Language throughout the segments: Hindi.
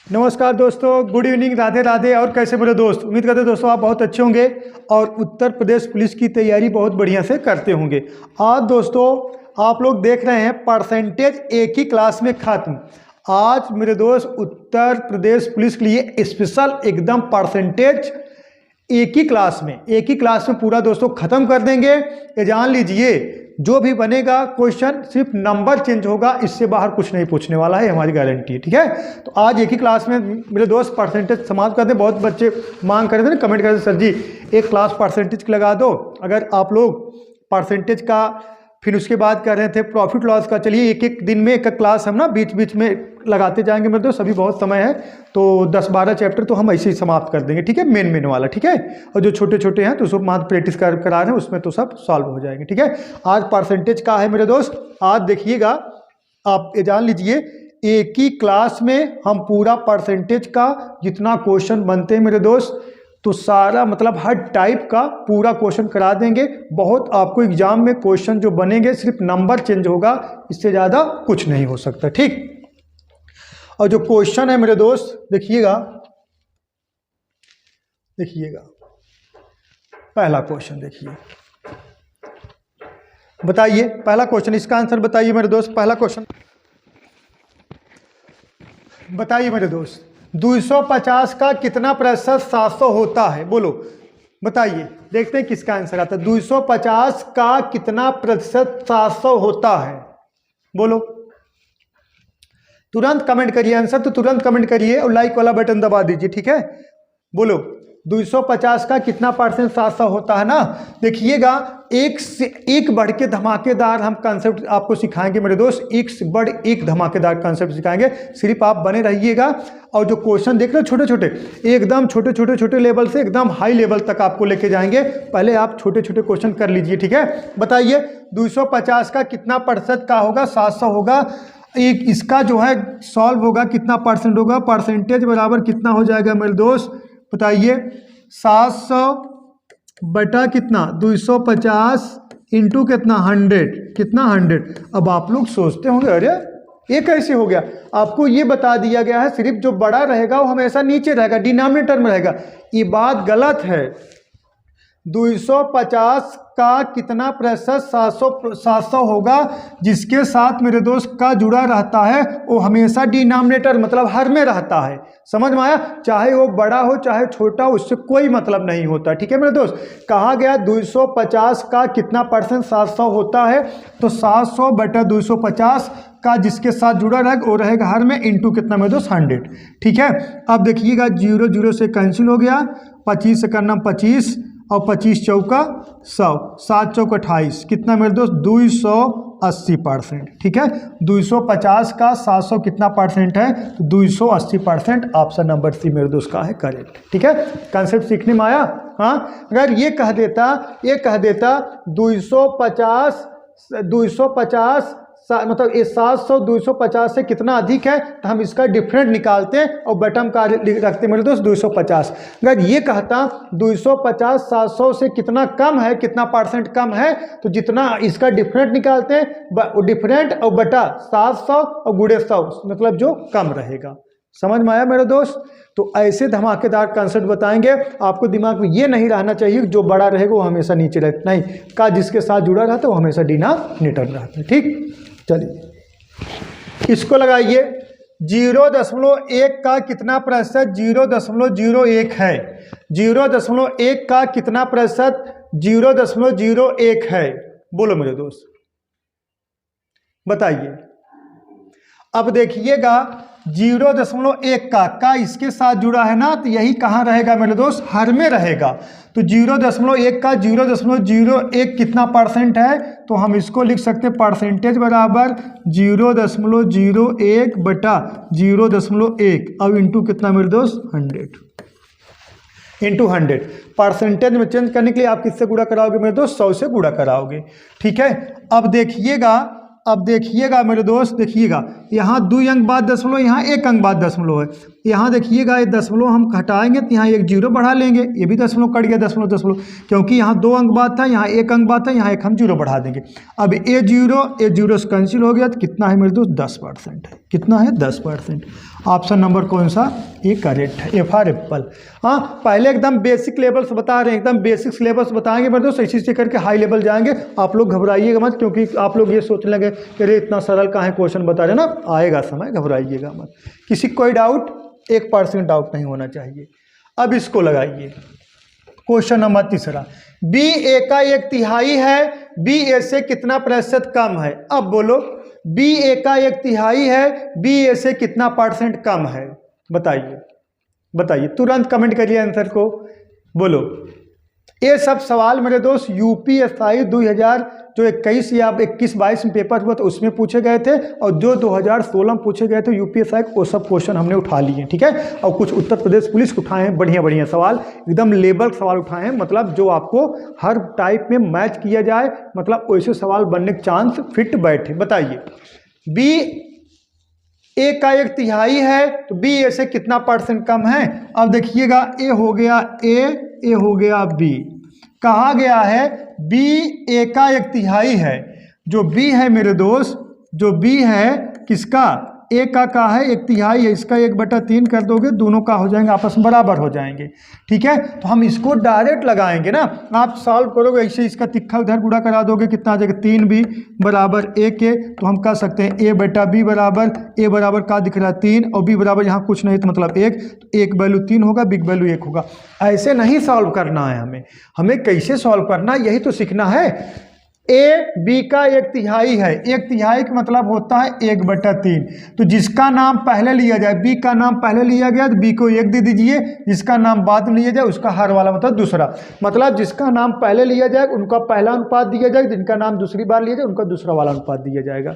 नमस्कार दोस्तों, गुड इवनिंग, राधे राधे। और कैसे मेरे दोस्त, उम्मीद करते हैं दोस्तों आप बहुत अच्छे होंगे और उत्तर प्रदेश पुलिस की तैयारी बहुत बढ़िया से करते होंगे। आज दोस्तों आप लोग देख रहे हैं परसेंटेज एक ही क्लास में खत्म। आज मेरे दोस्त उत्तर प्रदेश पुलिस के लिए स्पेशल एकदम परसेंटेज एक ही क्लास में पूरा दोस्तों ख़त्म कर देंगे। ये जान लीजिए, जो भी बनेगा क्वेश्चन सिर्फ नंबर चेंज होगा, इससे बाहर कुछ नहीं पूछने वाला है, हमारी गारंटी है। ठीक है, तो आज एक ही क्लास में मेरे दोस्त परसेंटेज समाप्त कर दें। बहुत बच्चे मांग कर रहे थे ना, कमेंट कर रहे थे सर जी एक क्लास परसेंटेज की लगा दो। अगर आप लोग परसेंटेज का, फिर उसके बाद कह रहे थे प्रॉफिट लॉस का, चलिए एक एक दिन में एक क्लास हम ना बीच बीच में लगाते जाएंगे मेरे दोस्त। अभी बहुत समय है तो 10-12 चैप्टर तो हम ऐसे ही समाप्त कर देंगे। ठीक है, मेन वाला। ठीक है, और जो छोटे छोटे हैं तो सब मात्र प्रैक्टिस करा रहे हैं, उसमें तो सब सॉल्व हो जाएंगे। ठीक है, आज परसेंटेज का है मेरे दोस्त। आज देखिएगा, आप ये जान लीजिए एक ही क्लास में हम पूरा परसेंटेज का जितना क्वेश्चन बनते हैं मेरे दोस्त, तो सारा मतलब हर टाइप का पूरा क्वेश्चन करा देंगे। बहुत आपको एग्जाम में क्वेश्चन जो बनेंगे सिर्फ नंबर चेंज होगा, इससे ज़्यादा कुछ नहीं हो सकता। ठीक, और जो क्वेश्चन है मेरे दोस्त देखिएगा पहला क्वेश्चन देखिए, बताइए पहला क्वेश्चन, इसका आंसर बताइए मेरे दोस्त। पहला क्वेश्चन बताइए मेरे दोस्त, 250 का कितना प्रतिशत 700 होता है? बोलो, बताइए, देखते हैं किसका आंसर आता है। 250 का कितना प्रतिशत 700 होता है? बोलो, तुरंत कमेंट करिए आंसर, तो तुरंत कमेंट करिए और लाइक वाला बटन दबा दीजिए। ठीक है, बोलो 250 का कितना परसेंट 700 होता है ना। देखिएगा, एक से एक बढ़ के धमाकेदार हम कंसेप्ट आपको सिखाएंगे मेरे दोस्त, एक से बढ़ एक धमाकेदार कंसेप्ट सिखाएंगे। सिर्फ आप बने रहिएगा। और जो क्वेश्चन देख रहे हो छोटे छोटे, एकदम छोटे लेवल से एकदम हाई लेवल तक आपको लेके जाएंगे। पहले आप छोटे छोटे क्वेश्चन कर लीजिए। ठीक है, बताइए 250 का कितना प्रतिशत का होगा 700 होगा। एक इसका जो है सॉल्व होगा, कितना परसेंट होगा, परसेंटेज बराबर कितना हो जाएगा मेरे दोस्त, बताइए। 700 बटा कितना 250 इंटू कितना 100, कितना 100। अब आप लोग सोचते होंगे अरे ये कैसे हो गया। आपको ये बता दिया गया है सिर्फ जो बड़ा रहेगा वो हमेशा नीचे रहेगा, डिनोमिनेटर में रहेगा। ये बात गलत है। 250 का कितना प्रतिशत 700 होगा, जिसके साथ मेरे दोस्त का जुड़ा रहता है वो हमेशा डिनोमिनेटर मतलब हर में रहता है। समझ में आया? चाहे वो बड़ा हो चाहे छोटा हो, उससे कोई मतलब नहीं होता। ठीक है मेरे दोस्त, कहा गया 250 का कितना परसेंट 700 होता है, तो 700 बटा 250 का जिसके साथ जुड़ा रहेगा वो रहेगा हर में, इंटू कितना मेरे दोस्त 100। ठीक है, अब देखिएगा 0 से कैंसिल हो गया, 25 से करना 25 और 25 चौका 100, 7 चौक 28, कितना मेरे दोस्त 280%। ठीक है, 250 का 700 कितना परसेंट है, तो 280%। ऑप्शन नंबर सी मेरे दोस्त का है करेक्ट। ठीक है, कंसेप्ट सीखने में आया। हाँ, अगर ये कह देता 250 मतलब ये 700 250 से कितना अधिक है, तो हम इसका डिफरेंट निकालते हैं और बटन का रखते हैं मेरे दोस्त 250। अगर ये कहता 250 700 से कितना कम है, कितना परसेंट कम है, तो जितना इसका डिफरेंट निकालते हैं, डिफरेंट और बटा 700 और गुणे 100, मतलब जो कम रहेगा। समझ में आया मेरे दोस्त? तो ऐसे धमाकेदार कंसेप्ट बताएंगे। आपको दिमाग में ये नहीं रहना चाहिए जो बड़ा रहेगा वो हमेशा नीचे रहता, नहीं, का जिसके साथ जुड़ा रहता है वो हमेशा डिनोमिनेटर रहता है। ठीक, चलिए इसको लगाइए। 0.1 का कितना प्रतिशत 0.01 है? 0.1 का कितना प्रतिशत 0.01 है? बोलो मेरे दोस्त, बताइए। अब देखिएगा 0.1 का इसके साथ जुड़ा है ना, तो यही कहाँ रहेगा मेरे दोस्त, हर में रहेगा। तो 0.1 का 0.01 कितना परसेंट है, तो हम इसको लिख सकते हैं परसेंटेज बराबर 0.01 बटा 0.1 अब इंटू कितना मेरे दोस्त 100, इंटू 100। परसेंटेज में चेंज करने के लिए आप किससे गुणा कराओगे मेरे दोस्त, 100 से गुणा कराओगे। ठीक है, अब देखिएगा अब देखिएगा मेरे दोस्त, देखिएगा यहाँ 2 अंक बाद दशमलव, यहाँ 1 अंक बाद दशमलव है। यहाँ देखिएगा ये दशमलव हम घटाएंगे तो यहाँ 1 जीरो बढ़ा लेंगे, ये भी दशमलव कट गया, दशमलव दशमलव, क्योंकि यहाँ 2 अंक बाद था, यहाँ 1 अंक बाद था, यहाँ 1 हम जीरो बढ़ा देंगे। अब ए जीरो से कैंसिल हो गया तो कितना है मेरे दोस्त, 10% है। कितना है, 10%। ऑप्शन नंबर कौन सा, ये करेक्ट है, एफ आर एप्पल। हाँ, पहले एकदम बेसिक लेवल्स बता रहे हैं, एकदम बेसिक सिलेबस बताएंगे मेरे दोस्त, इसी से करके हाई लेवल जाएंगे। आप लोग घबराइएगा मत, क्योंकि आप लोग ये सोच लेंगे कि अरे इतना सरल कहाँ है क्वेश्चन बता रहे ना, आएगा समय, घबराइएगा मत। किसी कोई डाउट, 1% डाउट नहीं होना चाहिए। अब इसको लगाइए, क्वेश्चन नंबर 3, बी ए का 1/3 है, बी ए से कितना प्रतिशत कम है। अब बोलो, बी ए का 1/3 है, बी ए से कितना % कम है, बताइए बताइए, तुरंत कमेंट करिए आंसर को, बोलो। ये सब सवाल मेरे दोस्त यूपीएससी 2021 या 21-22 में पेपर हुआ तो उसमें पूछे गए थे, और जो 2016 में पूछे गए थे यूपीएससी, वो सब क्वेश्चन हमने उठा लिए, ठीक है। और कुछ उत्तर प्रदेश पुलिस को उठाए हैं, बढ़िया बढ़िया सवाल, एकदम लेवल सवाल उठाए हैं, मतलब जो आपको हर टाइप में मैच किया जाए, मतलब वैसे सवाल बनने के चांस फिट बैठे। बताइए, बी ए का 1/3 है तो बी ए से कितना % कम है। अब देखिएगा, ए हो गया ए हो गया बी, कहा गया है बी ए का 1/3 है। जो बी है मेरे दोस्त, जो बी है किसका, ए का है 1/3 है, इसका 1/3 कर दोगे, दोनों का हो जाएंगे, आपस में बराबर हो जाएंगे, ठीक है। तो हम इसको डायरेक्ट लगाएंगे ना, आप सॉल्व करोगे ऐसे, इसका तिक्का उधर गुणा करा दोगे, कितना आ जाएगा, 3b बराबर a के, तो हम कह सकते हैं a बटा b बराबर, a बराबर का दिख रहा है 3, और b बराबर यहाँ कुछ नहीं तो मतलब 1, तो एक वैल्यू 3 होगा, b की वैल्यू 1 होगा। ऐसे नहीं सॉल्व करना है हमें कैसे सॉल्व करना है यही तो सीखना है। ए बी का 1/3 है, 1/3 का मतलब होता है 1/3, तो जिसका नाम पहले लिया जाए, बी का नाम पहले लिया गया तो बी को 1 दे दीजिए, जिसका नाम बाद में लिया जाए उसका हर वाला मतलब दूसरा, मतलब जिसका नाम पहले लिया जाए उनका पहला अनुपात दिया जाएगा, जिनका नाम दूसरी बार लिया जाए उनका दूसरा वाला अनुपात दिया जाएगा।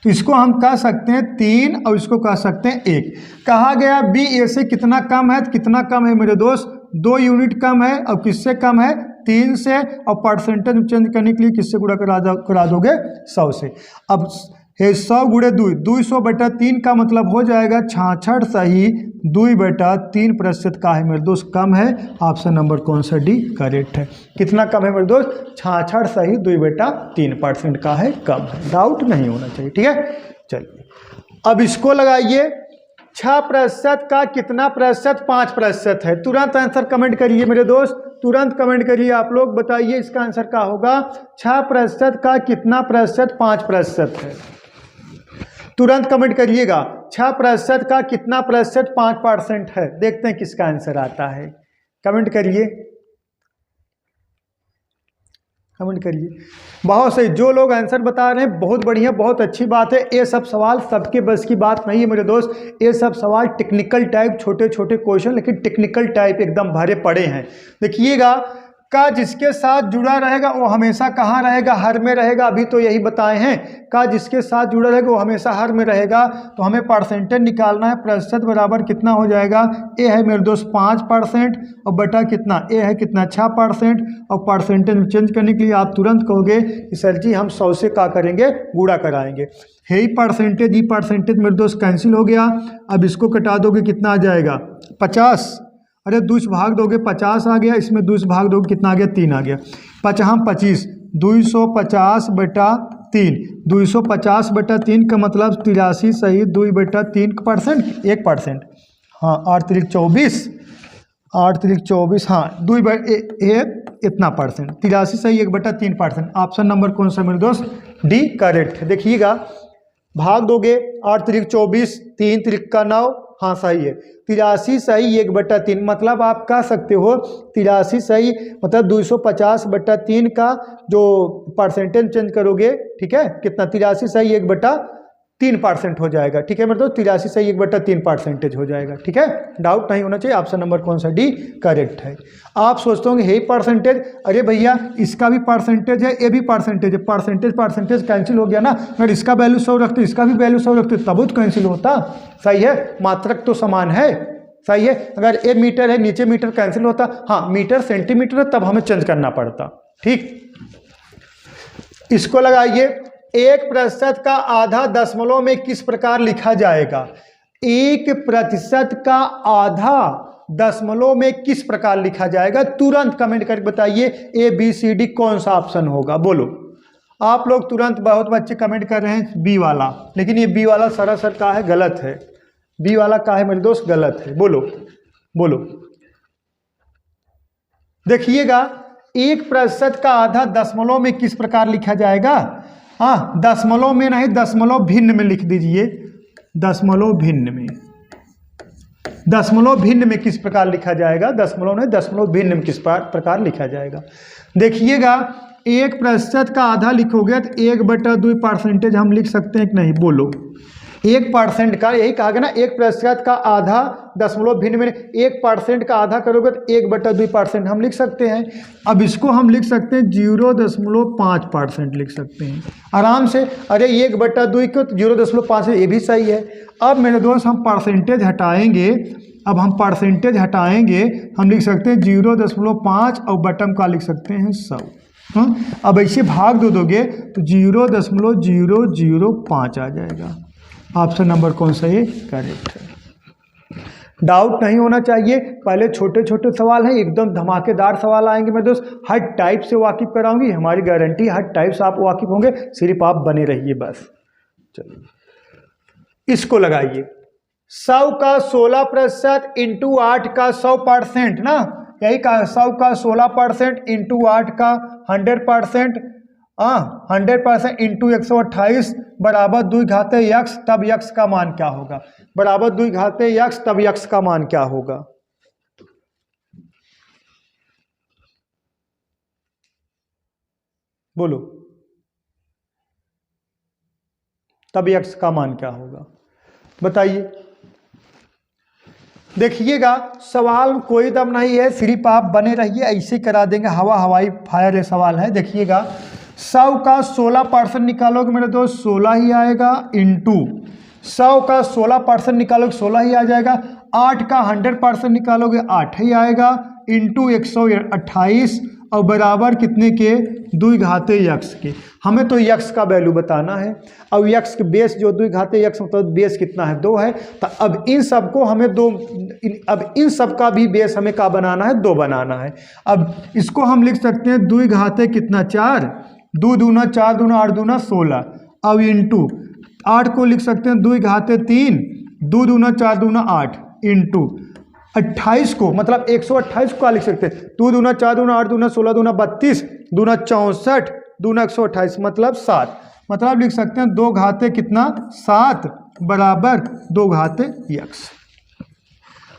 तो इसको हम कह सकते हैं 3 और इसको कह सकते हैं 1। कहा गया बी ए से कितना कम है, तो कितना कम है मेरे दोस्त, 2 यूनिट कम है, और किससे कम है, 3 से, और परसेंटेज चेंज करने के लिए किससे गुणा करा दोगे, 100 से। अब 100 गुणे 2, 200/3 का मतलब हो जाएगा 66 सही 2/3% का है मेरे दोस्त, कम है। ऑप्शन नंबर कौन सा, डी करेक्ट है। कितना कम है मेरे दोस्त, 66 सही 2/3% का है, कम है, डाउट नहीं होना चाहिए, ठीक है। चलिए अब इसको लगाइए, 6% का कितना प्रतिशत 5% है। तुरंत आंसर कमेंट करिए मेरे दोस्त, तुरंत कमेंट करिए आप लोग, बताइए इसका आंसर क्या होगा। 6% का कितना प्रतिशत 5% है, तुरंत कमेंट करिएगा। 6% का कितना प्रतिशत 5% है, देखते हैं किसका आंसर आता है, कमेंट करिए, कमेंट करिए। बहुत सही, जो लोग आंसर बता रहे हैं बहुत बढ़िया, बहुत अच्छी बात है। ये सब सवाल सबके बस की बात नहीं है मेरे दोस्त, ये सब सवाल टेक्निकल टाइप, छोटे छोटे क्वेश्चन, लेकिन टेक्निकल टाइप एकदम भरे पड़े हैं। देखिएगा, का जिसके साथ जुड़ा रहेगा वो हमेशा कहाँ रहेगा, हर में रहेगा, अभी तो यही बताए हैं। का जिसके साथ जुड़ा रहेगा वो हमेशा हर में रहेगा, तो हमें परसेंटेज निकालना है। प्रतिशत बराबर कितना हो जाएगा, ए है मेरे दोस्त 5% और बटा कितना, ए है कितना 6%, और परसेंटेज चेंज करने के लिए आप तुरंत कहोगे कि सर जी हम 100 से क्या करेंगे, गुणा कराएंगे। है ही परसेंटेज मेरे दोस्त कैंसिल हो गया। अब इसको कटा दोगे, कितना आ जाएगा 50, अरे 2 से भाग दोगे 50 आ गया, इसमें 2 से भाग दोगे कितना आ गया, 3 आ गया। 25, 250/3, 250/3 का मतलब 83 सही 2/3%, 1%। हाँ 8 3 24, 8 3 24, हाँ 2 इतना %, 83 सही 1/3%। ऑप्शन नंबर कौन सा मेरे दोस्त, डी करेक्ट है। देखिएगा, भाग दोगे 8 3 24, 3 3 का 9, हाँ सही है। 83 सही 1/3, मतलब आप कह सकते हो 83 सही मतलब 250/3 का जो परसेंटेज चेंज करोगे, ठीक है, कितना 83 सही 1/3% हो जाएगा, ठीक है मेरे दोस्त। 83 सही 1/3% हो जाएगा, ठीक है, डाउट नहीं होना चाहिए। ऑप्शन नंबर कौन सा, डी करेक्ट है। आप सोचते होंगे है परसेंटेज, अरे भैया इसका भी परसेंटेज है, ये भी परसेंटेज है, परसेंटेज कैंसिल हो गया ना, अगर इसका वैल्यू 100 रखते इसका भी वैल्यू 100 रखते तब तो कैंसिल होता, सही है, मात्रक तो समान है, सही है। अगर ये मीटर है नीचे मीटर कैंसिल होता, हाँ मीटर सेंटीमीटर है तब हमें चेंज करना पड़ता, ठीक। इसको लगाइए, एक प्रतिशत का आधा दशमलव में किस प्रकार लिखा जाएगा? 1% का आधा दशमलव में किस प्रकार लिखा जाएगा? तुरंत कमेंट करके बताइए ABCD कौन सा ऑप्शन होगा। बोलो, आप लोग तुरंत, बहुत बच्चे कमेंट कर रहे हैं बी वाला, लेकिन ये बी वाला सरासर का है, गलत है। बी वाला का है मेरे दोस्त, गलत है। बोलो बोलो, देखिएगा 1% का आधा दशमलव में किस प्रकार लिखा जाएगा? हाँ, दशमलव में नहीं, दशमलव भिन्न में लिख दीजिए। दशमलव भिन्न में, दशमलव भिन्न में किस प्रकार लिखा जाएगा? दशमलव नहीं, दशमलव भिन्न में किस प्रकार लिखा जाएगा? देखिएगा 1% का आधा लिखोगे तो 1/2% हम लिख सकते हैं कि नहीं? बोलो, 1% का, यही कहा गया ना, 1% का आधा दशमलव भिन्न में 1% का आधा करोगे तो 1/2% हम लिख सकते हैं। अब इसको हम लिख सकते हैं 0.5% लिख सकते हैं आराम से। अरे 1/2 को 0.5 ये भी सही है। अब मेरे दोस्त हम परसेंटेज हटाएंगे, अब हम परसेंटेज हटाएंगे, हम लिख सकते हैं 0.5 और बटम का लिख सकते हैं 100। हाँ, अब ऐसे भाग दोगे तो 0.005 आ जाएगा। ऑप्शन नंबर कौन सा ये करेक्ट है? डाउट नहीं होना चाहिए। पहले छोटे छोटे सवाल हैं, एकदम धमाकेदार सवाल आएंगे मेरे दोस्त। हर टाइप से वाकिफ कराऊंगी, हमारी गारंटी, हर टाइप से आप वाकिफ होंगे, सिर्फ आप बने रहिए बस। चलिए इसको लगाइए, 100 का 16% इंटू 8 का 100% ना, यही कहा 100 का 16% इंटू 8 का 100%, 100% इंटू 128 बराबर 2 घाते यक्स, तब यक्स का मान क्या होगा? बराबर 2 घाते यक्स, तब यक्स का मान क्या होगा? बोलो, तब यक्स का मान क्या होगा? बताइए। देखिएगा सवाल कोई दम नहीं है, सिर्फ आप बने रहिए, ऐसे करा देंगे, हवाई फायर ये सवाल है। देखिएगा 100 का 16% निकालोगे मेरे दोस्त 16 ही आएगा, इंटू 100 का 16% निकालोगे 16 ही आ जाएगा। 8 का 100% निकालोगे 8 ही आएगा, इंटू 128 और बराबर कितने के? 2 घाते यक्स के। हमें तो यक्स का वैल्यू बताना है। अब यक्स के बेस जो 2 घाते यक्स मतलब बेस कितना है? 2 है। तो अब इन सब को हमें अब इन सब का भी बेस हमें क्या बनाना है? 2 बनाना है। अब इसको हम लिख सकते हैं 2 घाते कितना? 4, 2 दूना 4 दूना 8 दूना 16। अब इंटू 8 को लिख सकते हैं 2 घाते 3, 2 दूना 4 दूना 8, इंटू 28 को मतलब 128 को लिख सकते हैं 2 दूना 4 दूना 8 दूना 16 दूना 32 दूना 64 दूना 128 मतलब 7। मतलब लिख सकते हैं 2 घाते कितना? 7 बराबर 2 घाते यक्स।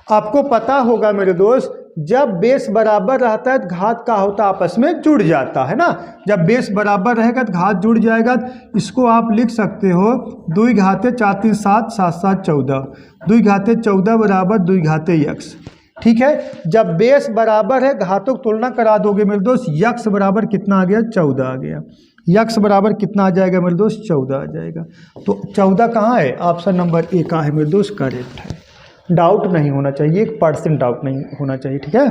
आपको पता होगा मेरे दोस्त, जब बेस बराबर रहता है तो घात का होता आपस में जुड़ जाता है ना। जब बेस बराबर रहेगा तो घात जुड़ जाएगा। इसको आप लिख सकते हो 2 घाते 4 3 7 7 7 14, 2 घाते 14 बराबर 2 घाते यक्स। ठीक है, जब बेस बराबर है घातों की तुलना करा दोगे मेरे दोस्त, यक्स बराबर कितना आ गया? 14 आ गया। यक्स बराबर कितना आ जाएगा मेरे दोस्त? 14 आ जाएगा। तो 14 कहाँ है? ऑप्शन नंबर ए का है मेरे दोस्त, करेक्ट है। डाउट नहीं होना चाहिए, 1% डाउट नहीं होना चाहिए, ठीक है?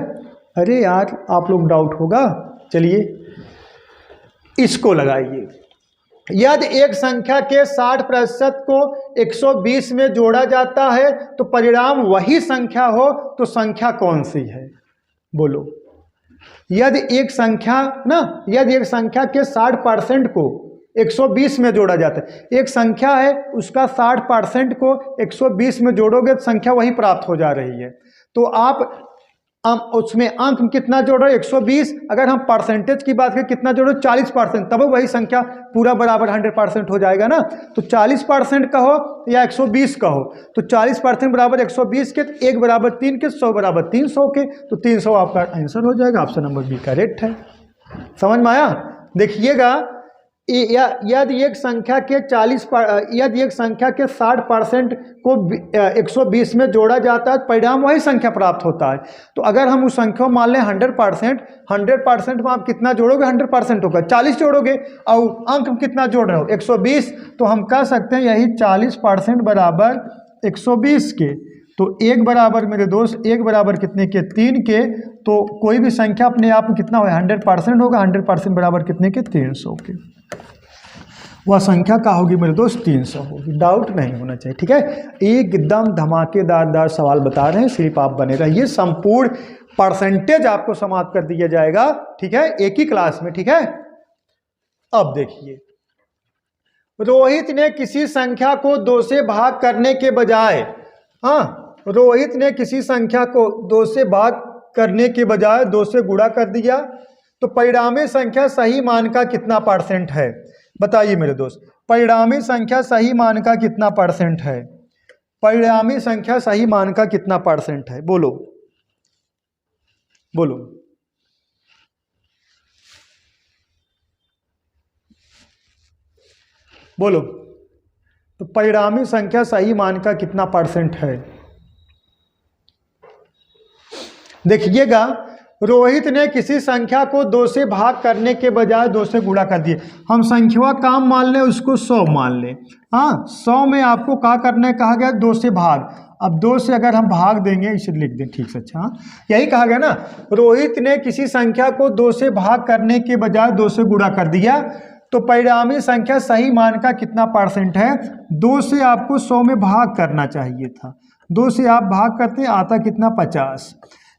अरे यार आप लोग डाउट होगा। चलिए इसको लगाइए, यदि एक संख्या के 60% को 120 में जोड़ा जाता है तो परिणाम वही संख्या हो तो संख्या कौन सी है? बोलो। यदि एक संख्या यदि एक संख्या के 60% को 120 में जोड़ा जाता है, एक संख्या है उसका 60% को 120 में जोड़ोगे तो संख्या वही प्राप्त हो जा रही है। तो आप उसमें अंक कितना जोड़ रहे हो? 120। अगर हम परसेंटेज की बात करें कितना जोड़ो? 40%, तब वही संख्या पूरा बराबर 100% हो जाएगा ना। तो 40% कहो या 120 कहो, तो 40% बराबर 120 के, 1 बराबर 3 के, 100 बराबर 300 के, तो 300 आपका आंसर हो जाएगा। ऑप्शन नंबर बी करेक्ट है। समझ में आया? देखिएगा यदि एक संख्या के 60% को 120 में जोड़ा जाता है परिणाम वही संख्या प्राप्त होता है। तो अगर हम उस संख्या मान लें 100% में आप कितना जोड़ोगे? 100% होगा। 40 जोड़ोगे और अंक कितना जोड़ रहे हो? 120। तो हम कह सकते हैं यही 40% बराबर 120 के। तो 1 बराबर मेरे दोस्त 1 बराबर कितने के? 3 के। तो कोई भी संख्या अपने आप में कितना हो? 100% होगा। 100% बराबर कितने के? 300 के। वह संख्या क्या होगी मेरे दोस्त? 300 होगी। डाउट नहीं होना चाहिए, ठीक है। एकदम धमाकेदार सवाल बता रहे हैं, सिर्फ आप बने रहिए। संपूर्ण परसेंटेज आपको समाप्त कर दिया जाएगा, ठीक है, एक ही क्लास में, ठीक है। अब देखिए, रोहित ने किसी संख्या को 2 से भाग करने के बजाय, रोहित ने किसी संख्या को 2 से भाग करने के बजाय 2 से गुणा कर दिया, तो परिणामी संख्या सही मान का कितना परसेंट है? बताइए मेरे दोस्त, परिणामी संख्या सही मान का कितना परसेंट है? परिणामी संख्या सही मान का कितना परसेंट है? बोलो बोलो। बोलो, तो परिणामी संख्या सही मान का कितना परसेंट है? देखिएगा, रोहित ने किसी संख्या को 2 से भाग करने के बजाय 2 से गुणा कर दिए। हम संख्या काम मान लें, उसको 100 मान लें। 100 में आपको क्या करना है, कहा गया 2 से भाग। अब 2 से अगर हम भाग देंगे, इसे लिख दें ठीक से, अच्छा यही कहा गया ना। रोहित ने किसी संख्या को 2 से भाग करने के बजाय 2 से गुणा कर दिया, तो परिणामी संख्या सही मान का कितना परसेंट है? 2 से आपको 100 में भाग करना चाहिए था। 2 से आप भाग करते आता कितना? 50।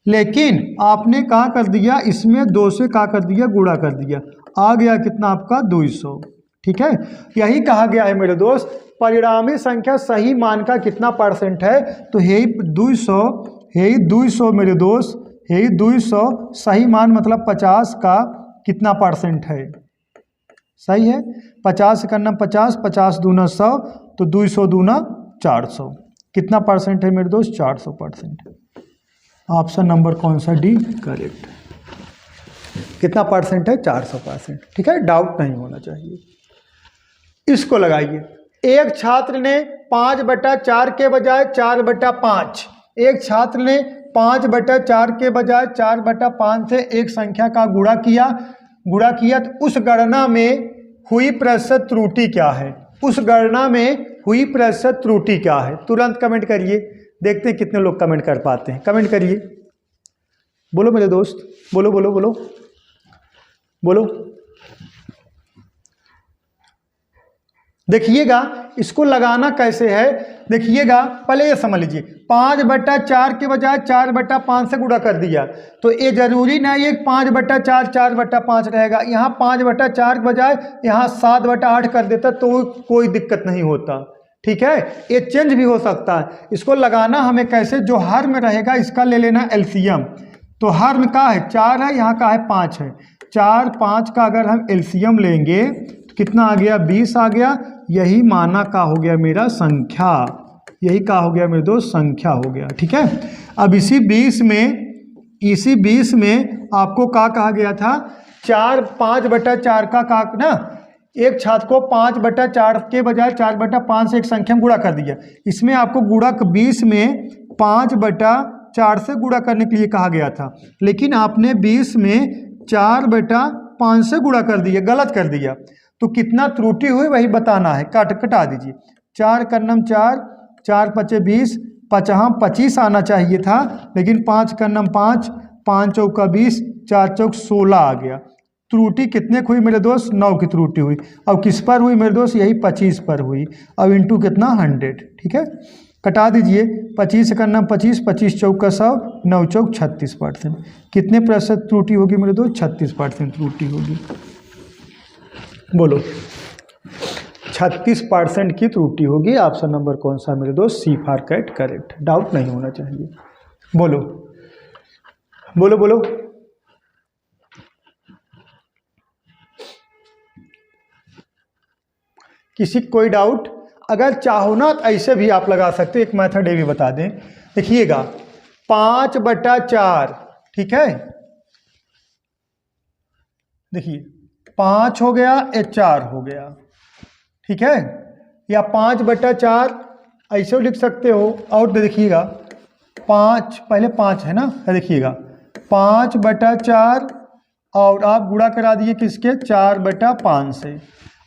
लेकिन आपने कहा कर दिया, इसमें 2 से कहा कर दिया, गुणा कर दिया, आ गया कितना आपका? 200, ठीक है। यही कहा गया है मेरे दोस्त, परिणामी संख्या सही मान का कितना परसेंट है? तो है 200, है 200 मेरे दोस्त, है 200 सही मान मतलब 50 का कितना परसेंट है? सही है, 50 करना 50, 50 दूना 100, तो 200 दूना 400। कितना परसेंट है मेरे दोस्त? 400%। ऑप्शन नंबर कौन सा? D correct. कितना परसेंट है? 400%, ठीक है। डाउट नहीं होना चाहिए। इसको लगाइए, एक छात्र ने 5/4 के बजाय 4/5, एक छात्र ने 5/4 के बजाय 4/5 से एक संख्या का गुणा किया, तो उस गणना में हुई प्रतिशत त्रुटि क्या है? उस गणना में हुई प्रतिशत त्रुटि क्या है? तुरंत कमेंट करिए, देखते हैं कितने लोग कमेंट कर पाते हैं। कमेंट करिए, बोलो मेरे दोस्त, बोलो बोलो बोलो बोलो। देखिएगा, इसको लगाना कैसे है, देखिएगा, पहले ये समझ लीजिए, 5/4 के बजाय 4/5 से गुणा कर दिया, तो ये जरूरी नहीं है 5/4 4/5 रहेगा। यहाँ 5/4 के बजाय यहाँ 7/8 कर देता तो कोई दिक्कत नहीं होता, ठीक है। ये चेंज भी हो सकता है। इसको लगाना हमें कैसे, जो हर में रहेगा इसका ले लेना एलसीएम। तो हर में का है? 4 है, यहाँ का है 5 है। 4 5 का अगर हम एलसीएम लेंगे तो कितना आ गया? 20 आ गया। यही माना का हो गया मेरा संख्या, यही का हो गया मेरे दोस्त? संख्या हो गया, ठीक है। अब इसी 20 में आपको क्या कहा गया था? 5/4 का ना, एक छात्र को 5/4 के बजाय 4/5 से एक संख्या में गुणा कर दिया। इसमें आपको गुणा 20 में 5/4 से गुणा करने के लिए कहा गया था, लेकिन आपने 20 में 4/5 से गुणा कर दिया, गलत कर दिया। तो कितना त्रुटि हुई वही बताना है। कटा दीजिए, 4 कर्नम 4, 4 5 20, 25 आना चाहिए था, लेकिन 5 कर्नम 5, 5 चौका 20, 4 चौक 16 आ गया। त्रुटि कितने की हुई मेरे दोस्त? 9 की त्रुटि हुई। अब किस पर हुई मेरे दोस्त? यही 25 पर हुई। अब इंटू कितना? 100, ठीक है। कटा दीजिए, 25 कर्नम 25, 25 चौका 100, 9 चौक 36%। कितने प्रतिशत त्रुटि होगी मेरे दोस्त? 36% त्रुटि होगी। बोलो, 36% की त्रुटि होगी। ऑप्शन नंबर कौन सा मेरे दोस्त? सी फॉर कैट करेक्ट। डाउट नहीं होना चाहिए। बोलो बोलो बोलो। किसी कोई डाउट? अगर चाहो ना तो ऐसे भी आप लगा सकते हो, एक मेथड ये भी बता दें। देखिएगा, 5/4, ठीक है, देखिए 5 हो गया, 4 हो गया, ठीक है, या 5/4 ऐसे लिख सकते हो। और देखिएगा 5, पहले 5 है ना, देखिएगा 5/4 और आप गुणा करा दिए किसके? 4/5 से।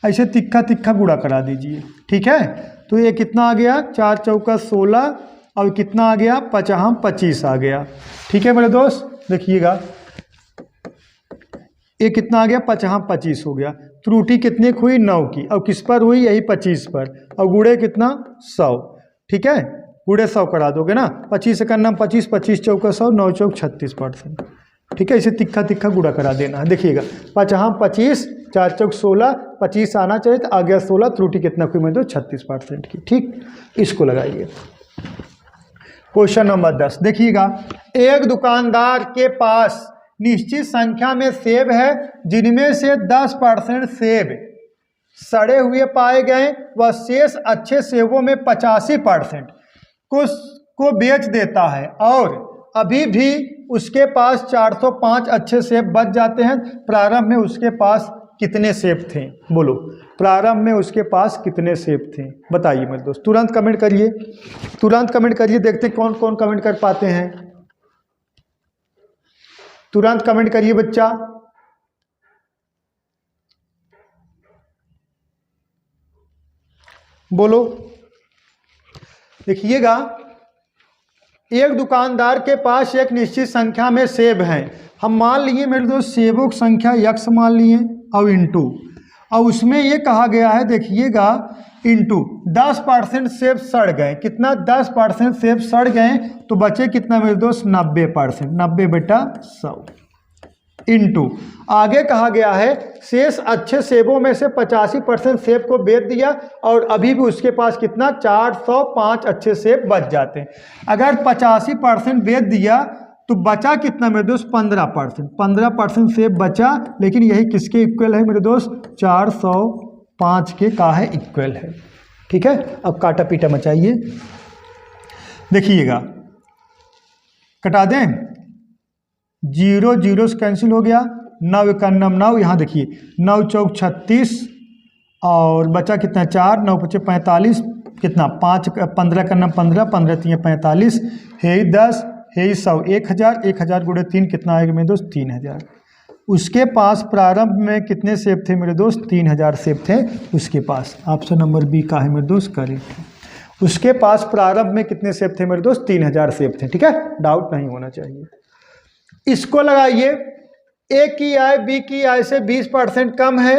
ऐसे तिक्का तिक्का गुणा करा दीजिए, ठीक है। तो ये कितना आ गया? 4 चौका 16 और कितना आ गया? 5 25 आ गया, ठीक है मेरे दोस्त। देखिएगा ये कितना आ गया? 5 25 हो गया। त्रुटि कितनी हुई 9 की, और किस पर हुई, यही 25 पर, और गुड़े कितना 100, ठीक है, गुड़े 100 करा दोगे ना, 25 से करना 25, 25 चौका 100, 9 चौक 36%, ठीक है। इसे तिक्का तिक्का गुड़ा करा देना है। देखिएगा 25, 4 चौक 16, 25 आना चाहिए तो आ गया 16, त्रुटि कितना हुई मैं तो 36% की, ठीक। इसको लगाइए। क्वेश्चन नंबर 10 देखिएगा, एक दुकानदार के पास निश्चित संख्या में सेब है जिनमें से 10% सेब सड़े हुए पाए गए, वह शेष अच्छे सेबों में 85% को बेच देता है और अभी भी उसके पास 405 अच्छे सेब बच जाते हैं। प्रारंभ में उसके पास कितने सेब थे, बोलो, प्रारंभ में उसके पास कितने सेब थे, बताइए मेरे दोस्त। तुरंत कमेंट करिए, तुरंत कमेंट करिए, देखते कौन कौन कमेंट कर पाते हैं। तुरंत कमेंट करिए बच्चा। बोलो। देखिएगा, एक दुकानदार के पास एक निश्चित संख्या में सेब हैं। हम मान लिए मेरे दोस्त सेबों की संख्या x मान लिए और इंटू, और उसमें ये कहा गया है, देखिएगा, इंटू 10% सेब सड़ गए, कितना 10% सेब सड़ गए, तो बचे कितना मेरे दोस्त 90%, 90 बेटा 100, इंटू आगे कहा गया है शेष अच्छे सेबों में से 85% सेब को बेच दिया और अभी भी उसके पास कितना 405 अच्छे सेब बच जाते हैं। अगर 85% बेच दिया तो बचा कितना मेरे दोस्त 15%, 15% सेब बचा, लेकिन यही किसके इक्वल है मेरे दोस्त 405 के का है इक्वल है, ठीक है। अब काटा पीटा मचाइए, देखिएगा, कटा दें, 0 0 से कैंसिल हो गया, 9 91 9, यहाँ देखिए 9 चौक 36 और बचा कितना 4, 9 पचे 45, कितना 5 15 का 15, 15 3 45, है 10, है 100, 1000, 1000 गुणे 3 कितना आएगा मेरे दोस्त 3000। उसके पास प्रारंभ में कितने सेब थे मेरे दोस्त 3000 सेब थे उसके पास। ऑप्शन नंबर बी का है मेरे दोस्त करेक्ट है। उसके पास प्रारंभ में कितने सेब थे मेरे दोस्त 3000 सेब थे, ठीक है, डाउट नहीं होना चाहिए। इसको लगाइए, ए की आय बी की आय से 20% कम है,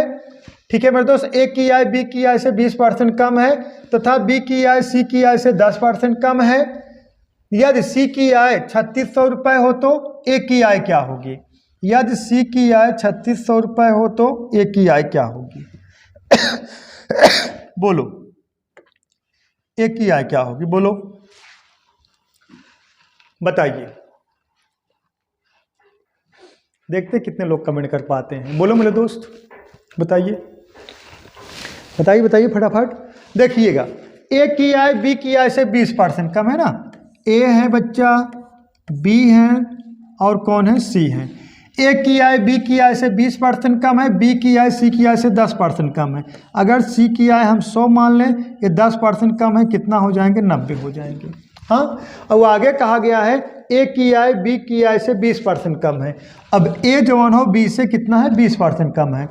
ठीक है मेरे दोस्त, ए की आय बी की आय से 20% कम है तथा बी की आय सी की आय से 10% कम है। यदि सी की आय 3600 रुपये हो तो ए की आय क्या होगी, यदि सी की आय 3600 रुपये हो तो ए की आय क्या होगी बोलो, ए की आय क्या होगी, बोलो बताइए। देखते कितने लोग कमेंट कर पाते हैं, बोलो मेरे दोस्त, बताइए बताइए बताइए फटाफट। देखिएगा, ए की आय बी की आय से 20% कम है ना, ए है बच्चा, बी है और कौन है सी है। ए की आय बी की आय से 20% कम है, बी की आय सी की आय से 10% कम है। अगर सी की आय हम 100 मान लें, ये 10% कम है, कितना हो जाएंगे 90 हो जाएंगे। हाँ, और आगे कहा गया है ए की आय बी की आय से 20% कम है। अब ए जवान हो बी से कितना है 20% कम है,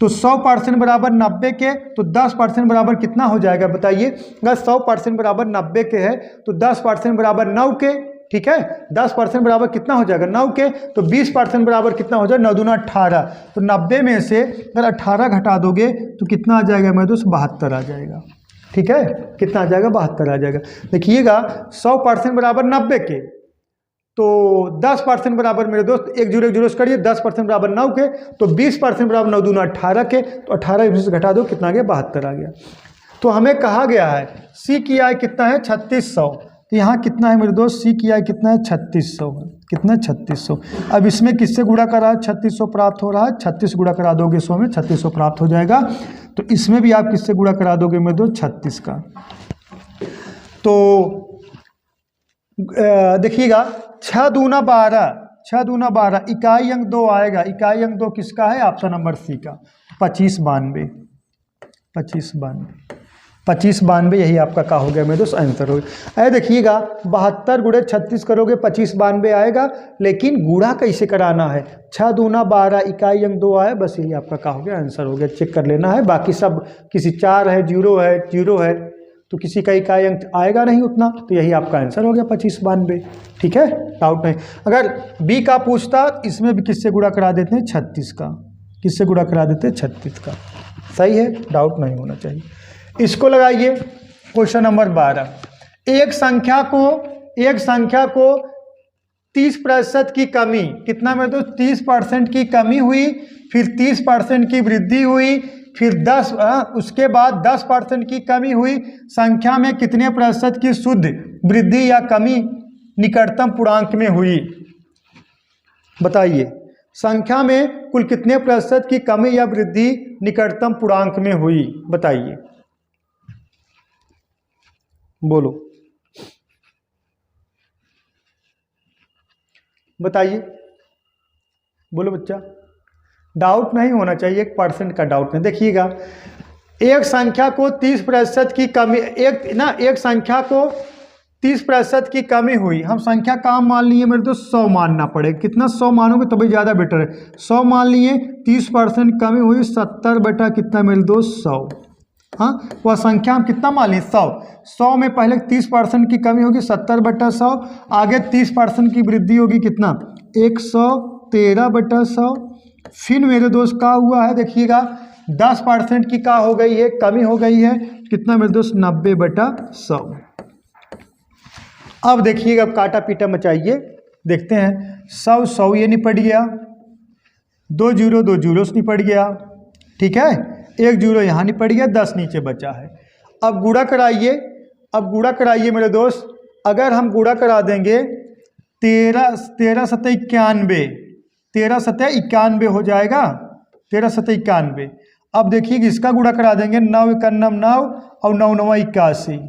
तो 100% बराबर 90 के, तो 10% बराबर कितना हो जाएगा बताइए। अगर 100% बराबर 90 के है तो 10% बराबर 9 के, ठीक है, 10% बराबर कितना हो जाएगा 9 के, तो 20% बराबर कितना हो जाएगा 9 दूना 18, तो 90 में से अगर 18 घटा दोगे तो कितना आ जाएगा मेरे दोस्त 72 आ जाएगा, ठीक है, कितना आ जाएगा 72 आ जाएगा। देखिएगा 100% बराबर 90 के, तो 10% बराबर मेरे दोस्त 1 0 1 0 से करिए, 10% बराबर 9 के, तो 20% बराबर 9 दूना 18 के, तो 18 से घटा दो कितना आ गया 72 आ गया। तो हमें कहा गया है सी की आय कितना है 3600, तो यहाँ कितना है मेरे दोस्त सी की आय कितना है 3600 है, कितना है 3600। अब इसमें किससे गुणा करा है 3600 प्राप्त हो रहा है, 36 गुणा करा दोगे 100 में 3600 प्राप्त हो जाएगा। तो इसमें भी आप किससे गुणा करा दोगे मेरे दोस्त 36 का। तो देखिएगा 6 दूना 12, 6 दूना 12, इकाई अंक 2 आएगा, इकाई अंक 2 किसका है ऑप्शन नंबर सी का 2592, 2592 यही आपका का हो गया मेरे दोस्त आंसर हो गया। अरे देखिएगा 72 गुणे 36 करोगे 2592 आएगा, लेकिन गुणा कैसे कराना है, 6 दूना 12 इकाई अंक 2 आए, बस यही आपका का हो गया आंसर हो गया, चेक कर लेना है। बाकी सब किसी 4 है 0 है 0 है तो किसी का इकाई अंक आएगा नहीं उतना, तो यही आपका आंसर हो गया 2592, ठीक है, डाउट नहीं। अगर बी का पूछता इसमें भी किससे गुणा करा देते हैं 36 का, किससे गुणा करा देते हैं 36 का। सही है, डाउट नहीं होना चाहिए। इसको लगाइए क्वेश्चन नंबर 12। एक संख्या को 30% की कमी, कितना मेरे दोस्त 30% की कमी हुई, फिर 30% की वृद्धि हुई, फिर उसके बाद 10% की कमी हुई, संख्या में कितने प्रतिशत की शुद्ध वृद्धि या कमी निकटतम पूर्णांक में हुई? बताइए, संख्या में कुल कितने प्रतिशत की कमी या वृद्धि निकटतम पूर्णांक में हुई? बताइए, बोलो बताइए, बोलो बच्चा। डाउट नहीं होना चाहिए, 1% का डाउट नहीं। देखिएगा, एक संख्या को 30% की कमी, एक संख्या को 30% की कमी हुई। हम संख्या काम मान लिए मेरे दोस्त 100 मानना पड़ेगा। कितना 100 मानोगे तभी ज़्यादा बेटर है। 100 मान लिए, 30% कमी हुई, 70 बटा कितना मेरे दोस्त 100। हाँ, वह संख्या हम कितना मान लिए 100। 100 में पहले 30% की कमी होगी 70 बटा 100, आगे 30% की वृद्धि होगी कितना 113 बटा 100। फिर मेरे दोस्त क्या हुआ है, देखिएगा 10% की क्या हो गई है, कमी हो गई है, कितना मेरे दोस्त 90 बटा 100। अब देखिएगा, अब काटा पीटा मचाइए, देखते हैं। 100 ये निपट गया, 2 जीरो से निपट गया, ठीक है, 1 जीरो यहाँ निपट गया, 10 नीचे बचा है। अब गुणा कराइए मेरे दोस्त। अगर हम गुणा करा देंगे 13 सत्ते 91, 13 सत्ते 91 हो जाएगा, 13 सत्ते 91। अब देखिए इसका गुणा करा देंगे, 9 91 9 और 9 9 81,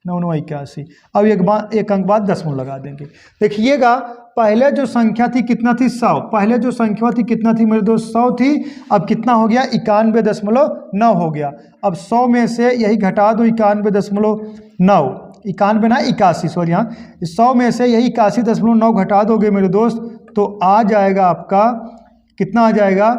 9 9 81। अब एक अंक बाद दशमलव लगा देंगे। देखिएगा, पहले जो संख्या थी कितना थी 100, पहले जो संख्या थी कितना थी मेरे दोस्त 100 थी, अब कितना हो गया 91.9 हो गया। अब 100 में से यही घटा दो 91.9, 91 ना 81, सॉरी, हाँ 100 में से यही 81.9 घटा दोगे मेरे दोस्त, तो आ जाएगा आपका कितना आ जाएगा,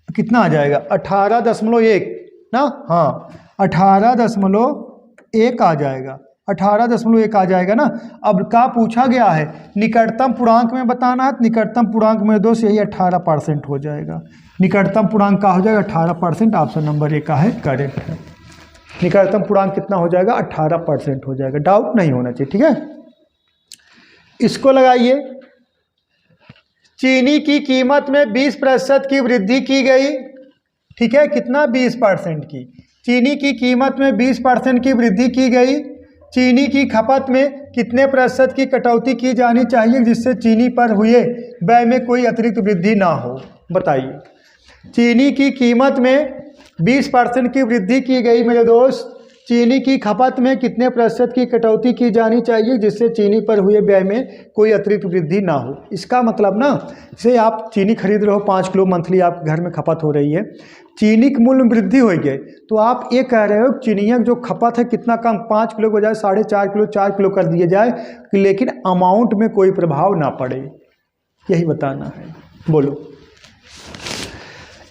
18.1 ना, हाँ 18.1 आ जाएगा, 18.1 आ जाएगा ना। अब क्या पूछा गया है, निकटतम पूर्णांक में बताना है, निकटतम पूर्णांक में दोस्त यही 18% हो जाएगा। निकटतम पूर्णांक का हो जाएगा 18%, ऑप्शन नंबर 1 का है करेक्ट है। निकटतम पूर्णांक कितना हो जाएगा, 18% हो जाएगा, डाउट नहीं होना चाहिए, ठीक है। इसको लगाइए, चीनी की कीमत में 20% की वृद्धि की गई, ठीक है, कितना 20% की, चीनी की कीमत में 20% की वृद्धि की गई। चीनी की खपत में कितने प्रतिशत की कटौती की जानी चाहिए जिससे चीनी पर हुए व्यय में कोई अतिरिक्त वृद्धि ना हो? बताइए, चीनी की कीमत में 20% की वृद्धि की गई मेरे दोस्त, चीनी की खपत में कितने प्रतिशत की कटौती की जानी चाहिए जिससे चीनी पर हुए व्यय में कोई अतिरिक्त वृद्धि ना हो? इसका मतलब ना, जैसे आप चीनी खरीद रहे हो 5 किलो मंथली, आप घर में खपत हो रही है, चीनी के मूल्य में वृद्धि हो गई, तो आप ये कह रहे हो चीनिया जो खपत है कितना कम, 5 किलो के बजाय 4.5 किलो 4 किलो कर दिया जाए, लेकिन अमाउंट में कोई प्रभाव ना पड़े, यही बताना है। बोलो,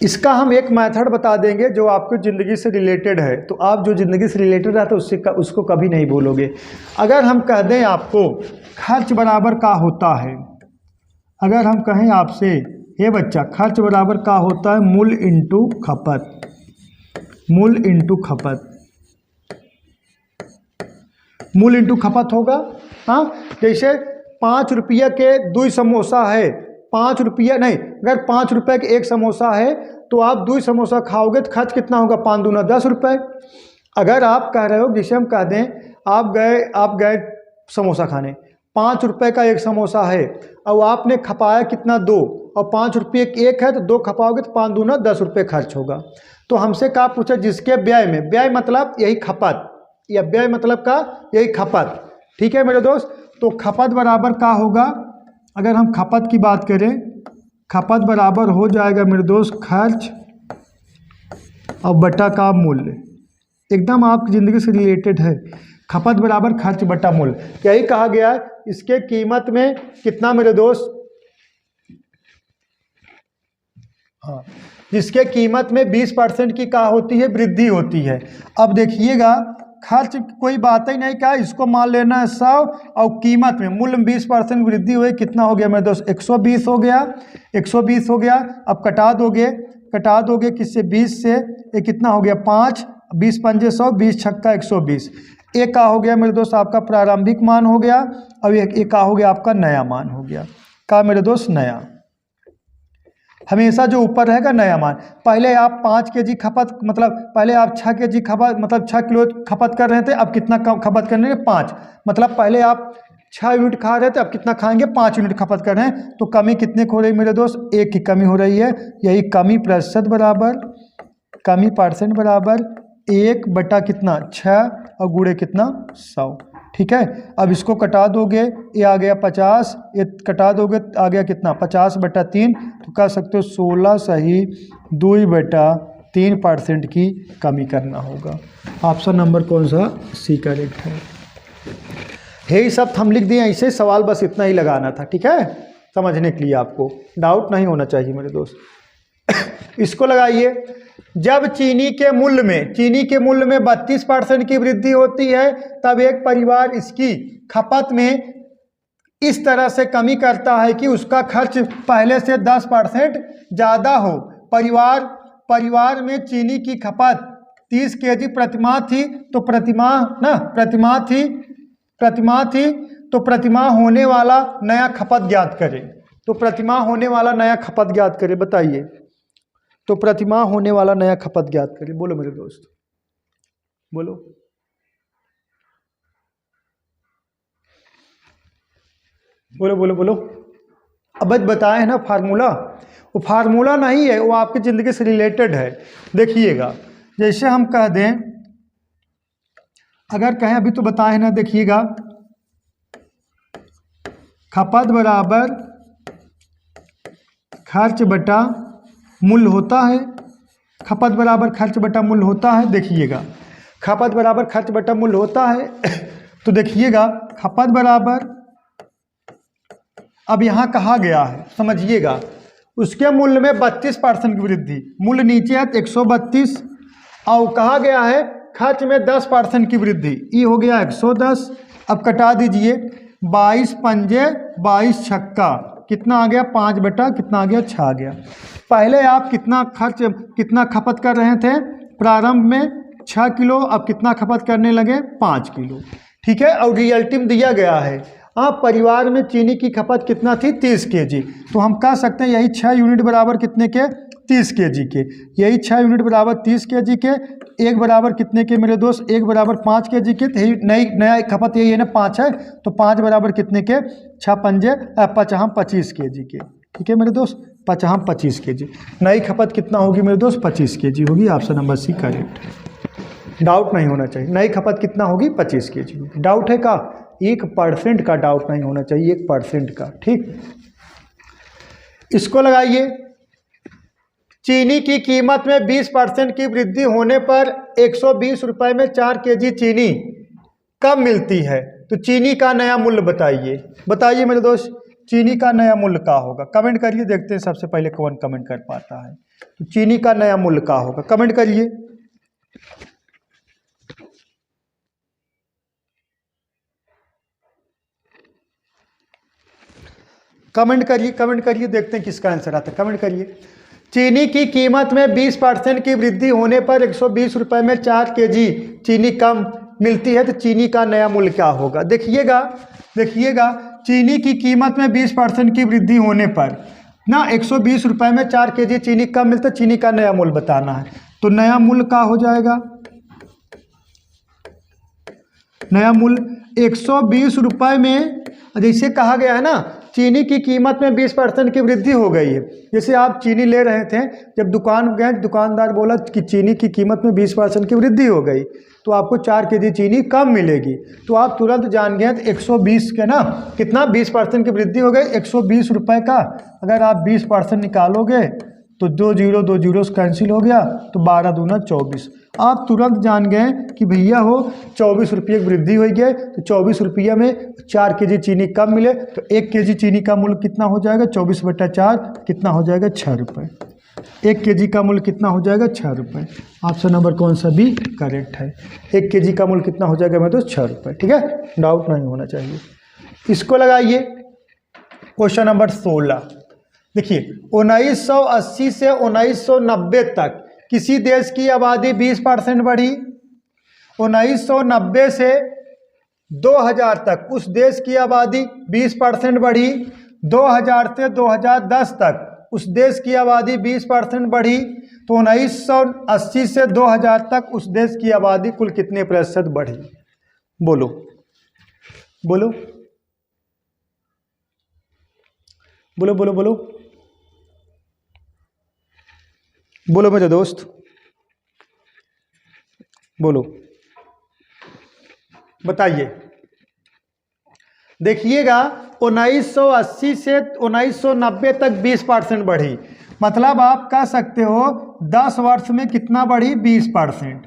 इसका हम एक मेथड बता देंगे जो आपको ज़िंदगी से रिलेटेड है, तो आप जो ज़िंदगी से रिलेटेड रहता है उसको कभी नहीं भूलोगे। अगर हम कह दें आपको खर्च बराबर का होता है, अगर हम कहें आपसे हे बच्चा खर्च बराबर का होता है मूल्य इंटू खपत, मूल्य इंटू खपत, मूल्य इंटू खपत होगा। हाँ, जैसे 5 रुपये के 2 समोसा है, 5 रुपये नहीं, अगर 5 रुपये के 1 समोसा है तो आप 2 समोसा खाओगे तो खर्च कितना होगा, 5 दूना 10 रुपये। अगर आप कह रहे हो, जैसे हम कह दें आप गए समोसा खाने, 5 रुपये का 1 समोसा है और आपने खपाया कितना 2, और 5 रुपये की 1 है तो 2 खपाओगे तो 5 दूना 10 रुपये खर्च होगा। तो हमसे क्या पूछा, जिसके व्यय में, व्यय मतलब यही खपत, या व्यय मतलब का यही खपत, ठीक है मेरे दोस्त। तो खपत बराबर का होगा, अगर हम खपत की बात करें, खपत बराबर हो जाएगा मेरे दोस्त खर्च और बटा का मूल्य, एकदम आपकी ज़िंदगी से रिलेटेड है। खपत बराबर खर्च बटा मूल्य, यही कहा गया है। इसके कीमत में कितना मेरे दोस्त, हाँ, जिसके कीमत में 20% की क्या होती है, वृद्धि होती है। अब देखिएगा, खर्च कोई बात ही नहीं, क्या इसको मान लेना है 100, और कीमत में मूल्य में 20% वृद्धि हुई, कितना हो गया मेरे दोस्त 120 हो गया, 120 हो गया। अब कटा दोगे कटा दोगे किससे 20 से, ये कितना हो गया 5, 20 पंजे 100, 20 छक्का 120। एक का हो गया मेरे दोस्त आपका प्रारंभिक मान हो गया, अब एक का हो गया आपका नया मान हो गया। का मेरे दोस्त नया, हमेशा जो ऊपर रहेगा नया मान। पहले आप 5 kg खपत, मतलब पहले आप 6 kg खपत, मतलब 6 किलो खपत कर रहे थे, अब कितना खपत कर रहे हैं 5, मतलब पहले आप 6 यूनिट खा रहे थे, अब कितना खाएंगे 5 यूनिट खपत कर रहे हैं। तो कमी कितने की हो रही है मेरे दोस्त, 1 की कमी हो रही है। यही कमी प्रतिशत बराबर, कमी परसेंट बराबर 1 बटा कितना 6 और गुणे कितना 100। ठीक है, अब इसको कटा दोगे, ये आ गया 50, ये कटा दोगे आ गया कितना 50 बटा 3, तो कह सकते हो 16 सही 2/3% की कमी करना होगा। ऑप्शन नंबर कौन सा, सी करेक्ट है। यही सब हम लिख दिए, ऐसे सवाल बस इतना ही लगाना था। ठीक है, समझने के लिए आपको डाउट नहीं होना चाहिए मेरे दोस्त। इसको लगाइए, जब चीनी के मूल्य में 32% की वृद्धि होती है, तब एक परिवार इसकी खपत में इस तरह से कमी करता है कि उसका खर्च पहले से 10% ज़्यादा हो। परिवार में चीनी की खपत 30 kg प्रतिमाह थी, तो प्रतिमाह होने वाला नया खपत ज्ञात करें। तो प्रतिमाह होने वाला नया खपत ज्ञात करें, बताइए। तो प्रतिमाह होने वाला नया खपत ज्ञात करें, बोलो मेरे दोस्त, बोलो। बोलो बोलो बोलो। अब बताए ना फार्मूला, वो फार्मूला नहीं है, वो आपकी ज़िंदगी से रिलेटेड है। देखिएगा, जैसे हम कह दें, अगर कहें अभी तो बताए ना, देखिएगा खपत बराबर खर्च बटा मूल्य होता है। खपत बराबर खर्च बटा मूल्य होता है। देखिएगा, खपत बराबर खर्च बटा मूल्य होता है। तो देखिएगा, खपत बराबर, अब यहाँ कहा गया है, समझिएगा, उसके मूल्य में 32% की वृद्धि, मूल्य नीचे है 132, और कहा गया है खर्च में 10% की वृद्धि, ये हो गया 110। अब कटा दीजिए, 22 पंजे 22 छक्का, कितना आ गया 5 बटा कितना आ गया 6 आ गया। पहले आप कितना खपत कर रहे थे, प्रारंभ में 6 किलो, अब कितना खपत करने लगे 5 किलो। ठीक है, और रियल्टी में दिया गया है, आप परिवार में चीनी की खपत कितना थी 30 kg, तो हम कह सकते हैं यही 6 यूनिट बराबर कितने के 30 kg के, यही 6 यूनिट बराबर 30 kg के, एक बराबर कितने के मेरे दोस्त, एक बराबर 5 kg के। तो नया खपत यही है ना 5 है, तो 5 बराबर कितने के 6 पंजे 25 kg के। ठीक है मेरे दोस्त, 25 kg। नई खपत कितना होगी मेरे दोस्त 25 kg होगी। ऑप्शन नंबर सी करेक्ट है, डाउट नहीं होना चाहिए। नई खपत कितना होगी 25 kg होगी। डाउट है का 1% का डाउट नहीं होना चाहिए, 1% का। ठीक, इसको लगाइए, चीनी की कीमत में 20% की वृद्धि होने पर 120 रुपये में 4 kg चीनी कब मिलती है। तो चीनी का नया मूल्य बताइए मेरे दोस्त, चीनी का नया मूल्य का होगा। कमेंट करिए, देखते हैं सबसे पहले कौन कमेंट कर पाता है। तो चीनी का नया मूल्य का होगा, कमेंट करिए। कमेंट करिए, देखते हैं किसका आंसर आता है। कमेंट करिए, चीनी की कीमत में 20% की वृद्धि होने पर 120 रुपये में 4 kg चीनी कम मिलती है, तो चीनी का नया मूल्य क्या होगा। देखिएगा, चीनी की कीमत में 20% की वृद्धि होने पर ना 120 रुपये में 4 kg चीनी कम मिलता है, चीनी का नया मूल्य बताना है। तो नया मूल्य क्या हो जाएगा, नया मूल्य 120 रुपये में, जैसे कहा गया है ना चीनी की कीमत में 20% की वृद्धि हो गई है। जैसे आप चीनी ले रहे थे, जब दुकान गए, दुकानदार बोला कि चीनी की कीमत में 20% की वृद्धि हो गई, तो आपको 4 kg चीनी कम मिलेगी। तो आप तुरंत जान गए 120 के ना, कितना 20% की वृद्धि हो गई 120 रुपये का। अगर आप 20% निकालोगे तो 2 जीरो कैंसिल हो गया, तो 12 दूना 24। आप तुरंत जान गए कि भैया हो 24 रुपये की वृद्धि हो गई, तो 24 रुपये में 4 kg चीनी कम मिले, तो 1 kg चीनी का मूल्य कितना हो जाएगा 24 बटा 4 कितना हो जाएगा 6 रुपये। 1 kg का मूल्य कितना हो जाएगा 6 रुपये। ऑप्शन नंबर कौन सा भी करेक्ट है। 1 kg का मूल्य कितना हो जाएगा मैं तो 6 रुपये। ठीक है, डाउट नहीं होना चाहिए। इसको लगाइए, क्वेश्चन नंबर 16। देखिए 1980 से 1990 तक किसी देश की आबादी 20% बढ़ी। 1990 से 2000 तक उस देश की आबादी 20% बढ़ी। 2000 से 2010 तक उस देश की आबादी 20% बढ़ी। तो 1980 से 2000 तक उस देश की आबादी कुल कितने प्रतिशत बढ़ी? बोलो बोलो बोलो बोलो बोलो बोलो मेरे दोस्त, बोलो, बताइए। देखिएगा 1980 से 1990 तक 20% बढ़ी, मतलब आप कह सकते हो 10 वर्ष में कितना बढ़ी? 20%।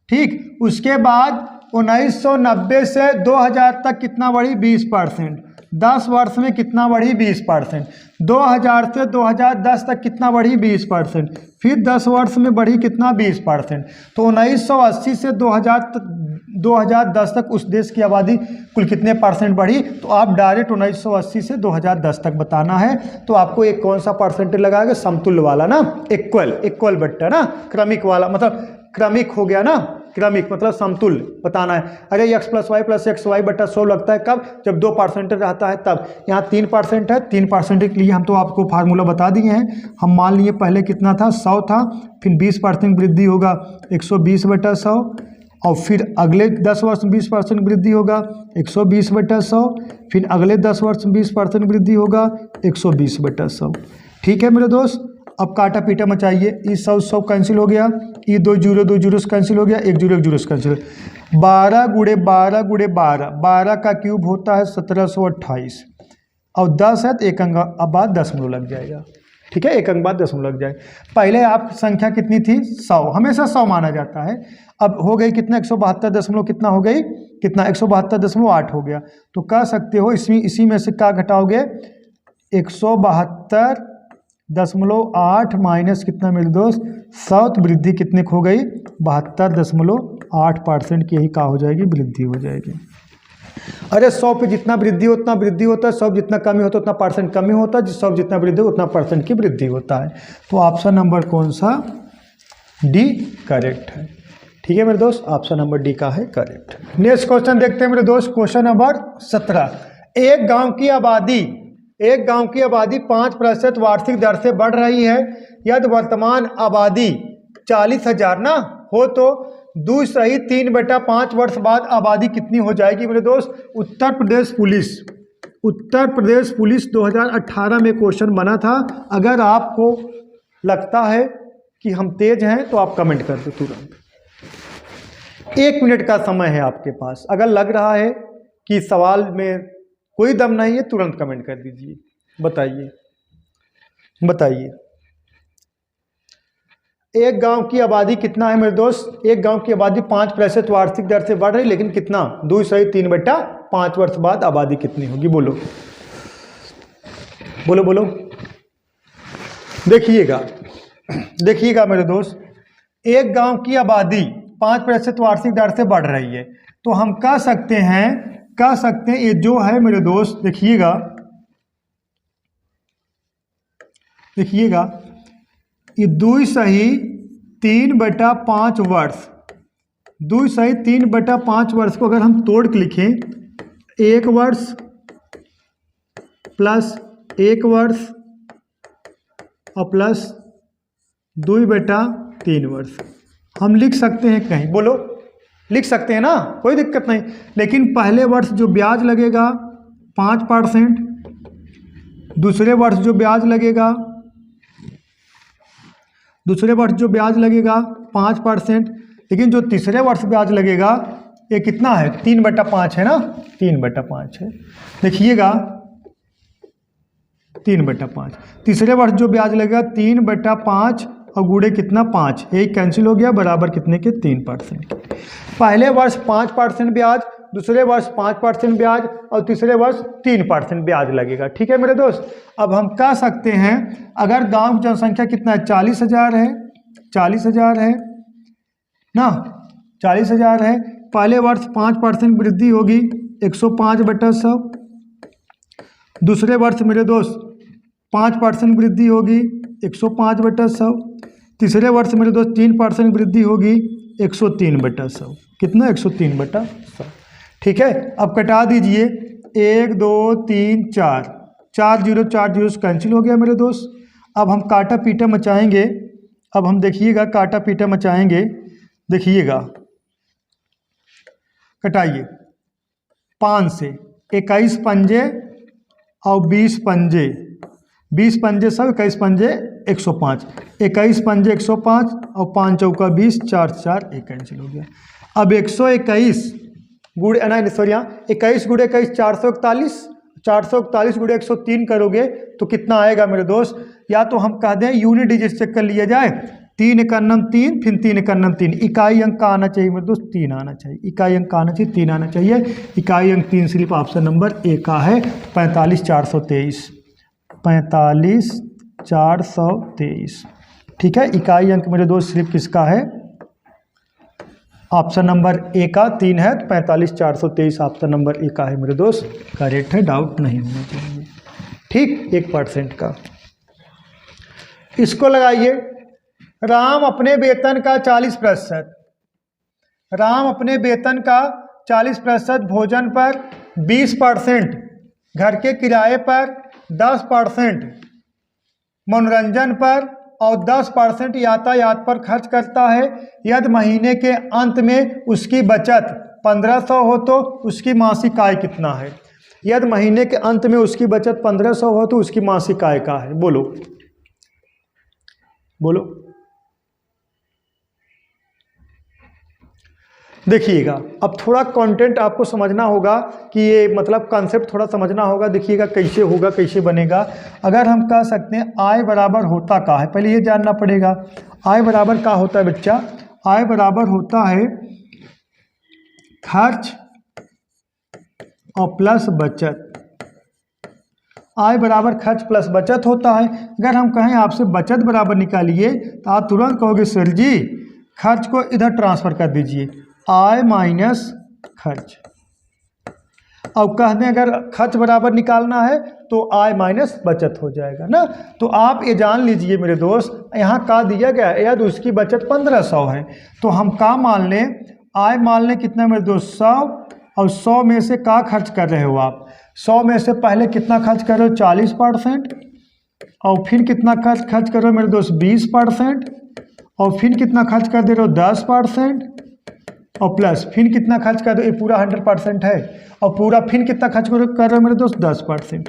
ठीक, उसके बाद 1990 से 2000 तक कितना बढ़ी? 20%। 10 वर्ष में कितना बढ़ी? 20%। 2000 से 2010 तक कितना बढ़ी? 20%। फिर 10 वर्ष में बढ़ी कितना? 20%। तो 1980 से 2010 तक उस देश की आबादी कुल कितने परसेंट बढ़ी? तो आप डायरेक्ट 1980 से 2010 तक बताना है। तो आपको एक कौन सा परसेंटेज लगाएगा? समतुल्य वाला ना, इक्वल बट्टा ना, क्रमिक वाला, मतलब क्रमिक हो गया ना, क्रमिक मतलब समतुल्य बताना है। अरे x + y + xy बटा 100 लगता है कब? जब 2% रहता है तब। यहाँ 3% है, 3% के लिए हम तो आपको फार्मूला बता दिए हैं। हम मान लिए पहले कितना था? 100 था, फिर 20% वृद्धि होगा 120 बटा 100, और फिर अगले 10 वर्ष में 20% वृद्धि होगा 120 बटा 100, फिर अगले 10 वर्ष में 20% वृद्धि होगा 120 बटा 100। ठीक है मेरे दोस्त, अब काटा पीटा मचाइए। ये 100 कैंसिल हो गया, ये 2 जीरो से कैंसिल हो गया, 1 जीरो से कैंसिल। 12 गुणे 12 गुणे 12, 12 का क्यूब होता है 1728, और 10 है तो एक अंक बाद दशमलव लग जाएगा। ठीक है, एक अंक बाद दशमलव लग जाएगा। पहले आप संख्या कितनी थी? 100, हमेशा 100 माना जाता है। अब हो गई कितना? 172 दशमलव कितना हो गई? कितना? 172.8 हो गया। तो कह सकते हो इसी में से क्या घटाओगे? 172.8 माइनस कितना मेरे दोस्त? 100, तो वृद्धि कितने हो गई? 72.8% की यही क्या हो जाएगी? वृद्धि हो जाएगी। अरे 100 पे जितना वृद्धि उतना वृद्धि होता है, 100 जितना कमी होता है उतना परसेंट कमी होता है, 100 जितना वृद्धि हो उतना परसेंट की वृद्धि होता है। तो ऑप्शन नंबर कौन सा? डी करेक्ट है। ठीक है मेरे दोस्त, ऑप्शन नंबर डी का है करेक्ट। नेक्स्ट क्वेश्चन देखते हैं मेरे दोस्त, क्वेश्चन नंबर 17। एक गांव की आबादी 5% वार्षिक दर से बढ़ रही है। यदि वर्तमान आबादी 40,000 ना हो तो 2/3/5 वर्ष बाद आबादी कितनी हो जाएगी मेरे दोस्त? उत्तर प्रदेश पुलिस 2018 में क्वेश्चन बना था। अगर आपको लगता है कि हम तेज हैं तो आप कमेंट कर दो तुरंत। 1 मिनट का समय है आपके पास। अगर लग रहा है कि सवाल में कोई दम नहीं है, तुरंत कमेंट कर दीजिए। बताइए एक गांव की आबादी कितना है मेरे दोस्त? एक गांव की आबादी 5% वार्षिक दर से बढ़ रही, लेकिन कितना? 2/3/5 वर्ष बाद आबादी कितनी होगी? बोलो बोलो बोलो। देखिएगा मेरे दोस्त, एक गांव की आबादी 5% वार्षिक दर से बढ़ रही है, तो हम कह सकते हैं ये जो है मेरे दोस्त, देखिएगा ये 2/3/5 वर्ष, 2/3/5 वर्ष को अगर हम तोड़ के लिखें, 1 वर्ष प्लस 1 वर्ष और प्लस 2/3 वर्ष हम लिख सकते हैं कहीं। बोलो, लिख सकते हैं ना, कोई दिक्कत नहीं। लेकिन पहले वर्ष जो ब्याज लगेगा 5%, दूसरे वर्ष जो ब्याज लगेगा 5%, लेकिन जो तीसरे वर्ष ब्याज लगेगा ये कितना है? 3/5 है ना, 3/5 है। देखिएगा 3/5, तीसरे वर्ष जो ब्याज लगेगा 3/5 और गुणे कितना? 5, एक कैंसिल हो गया, बराबर कितने के? 3%। पहले वर्ष 5% ब्याज, दूसरे वर्ष 5% ब्याज और तीसरे वर्ष 3% ब्याज लगेगा। ठीक है मेरे दोस्त, अब हम कह सकते हैं अगर गांव की जनसंख्या कितना है? 40,000 है, 40,000 है ना, 40,000 है। पहले वर्ष 5% वृद्धि होगी 105/100, दूसरे वर्ष मेरे दोस्त 5% वृद्धि होगी 105/100। तीसरे वर्ष मेरे दोस्त 3% वृद्धि होगी 103/100। कितना 103/100। ठीक है, अब कटा दीजिए 1 2 3 4 4 0 कैंसिल हो गया मेरे दोस्त। अब हम काटा पीटा मचाएंगे। अब हम देखिएगा काटा पीटा मचाएंगे, देखिएगा कटाइए 5 से 21 पंजे और 20 पंजे, 20 पंजे सब 21 पंजे 105, 21 पंजे 105 और 5 चौका 20, 4 4 1 कैंसिल हो गया। अब 121 गुड़ ना सॉरी यहाँ 21 गुड़े 21 441, 441 गुड़े 103 करोगे तो कितना आएगा मेरे दोस्त। या तो हम कह दें यूनिट डिजिट चेक कर लिया जाए, 3 एकन्नम 3, फिर 3 एकन्नम 3, इकाई अंक का आना चाहिए मेरे दोस्त 3 आना चाहिए, इकाई अंक का आना चाहिए 3 आना चाहिए। इकाई अंक 3 सिर्फ ऑप्शन नंबर ए का है 45,423, 45,423। ठीक है, इकाई अंक मेरे दोस्त सिर्फ किसका है, ऑप्शन नंबर ए का 3 है तो 45,423 ऑप्शन नंबर ए का है मेरे दोस्त, करेक्ट है, डाउट नहीं होना चाहिए। ठीक, 1% का। इसको लगाइए, राम अपने वेतन का 40%, राम अपने वेतन का 40% भोजन पर, 20% घर के किराए पर, 10% मनोरंजन पर और 10% यातायात पर खर्च करता है। यदि महीने के अंत में उसकी बचत 1500 हो तो उसकी मासिक आय कितना है। यदि महीने के अंत में उसकी बचत 1500 हो तो उसकी मासिक आय का है, बोलो बोलो। देखिएगा, अब थोड़ा कंटेंट आपको समझना होगा कि ये मतलब कॉन्सेप्ट थोड़ा समझना होगा। देखिएगा कैसे होगा, कैसे बनेगा। अगर हम कह सकते हैं आय बराबर होता का है, पहले ये जानना पड़ेगा आय बराबर का होता है बच्चा। आय बराबर होता है खर्च और प्लस बचत। आय बराबर खर्च प्लस बचत होता है। अगर हम कहें आपसे बचत बराबर निकालिए तो आप तुरंत कहोगे सर जी खर्च को इधर ट्रांसफर कर दीजिए, आय माइनस खर्च। अब कह दें अगर खर्च बराबर निकालना है तो आय माइनस बचत हो जाएगा ना। तो आप ये जान लीजिए मेरे दोस्त, यहाँ का दिया गया है यदि उसकी बचत 1500 है तो हम का मान लें, आय मान लें कितना मेरे दोस्त 100, और 100 में से का खर्च कर रहे हो आप, 100 में से पहले कितना खर्च कर रहे हो 40%, और फिर कितना खर्च कर रहे हो मेरे दोस्त 20%, और फिर कितना खर्च कर दे रहे हो 10%, और प्लस फिर कितना खर्च कर दो, ये पूरा 100% है, और पूरा फिर कितना खर्च कर रहे हो मेरे दोस्त 10%,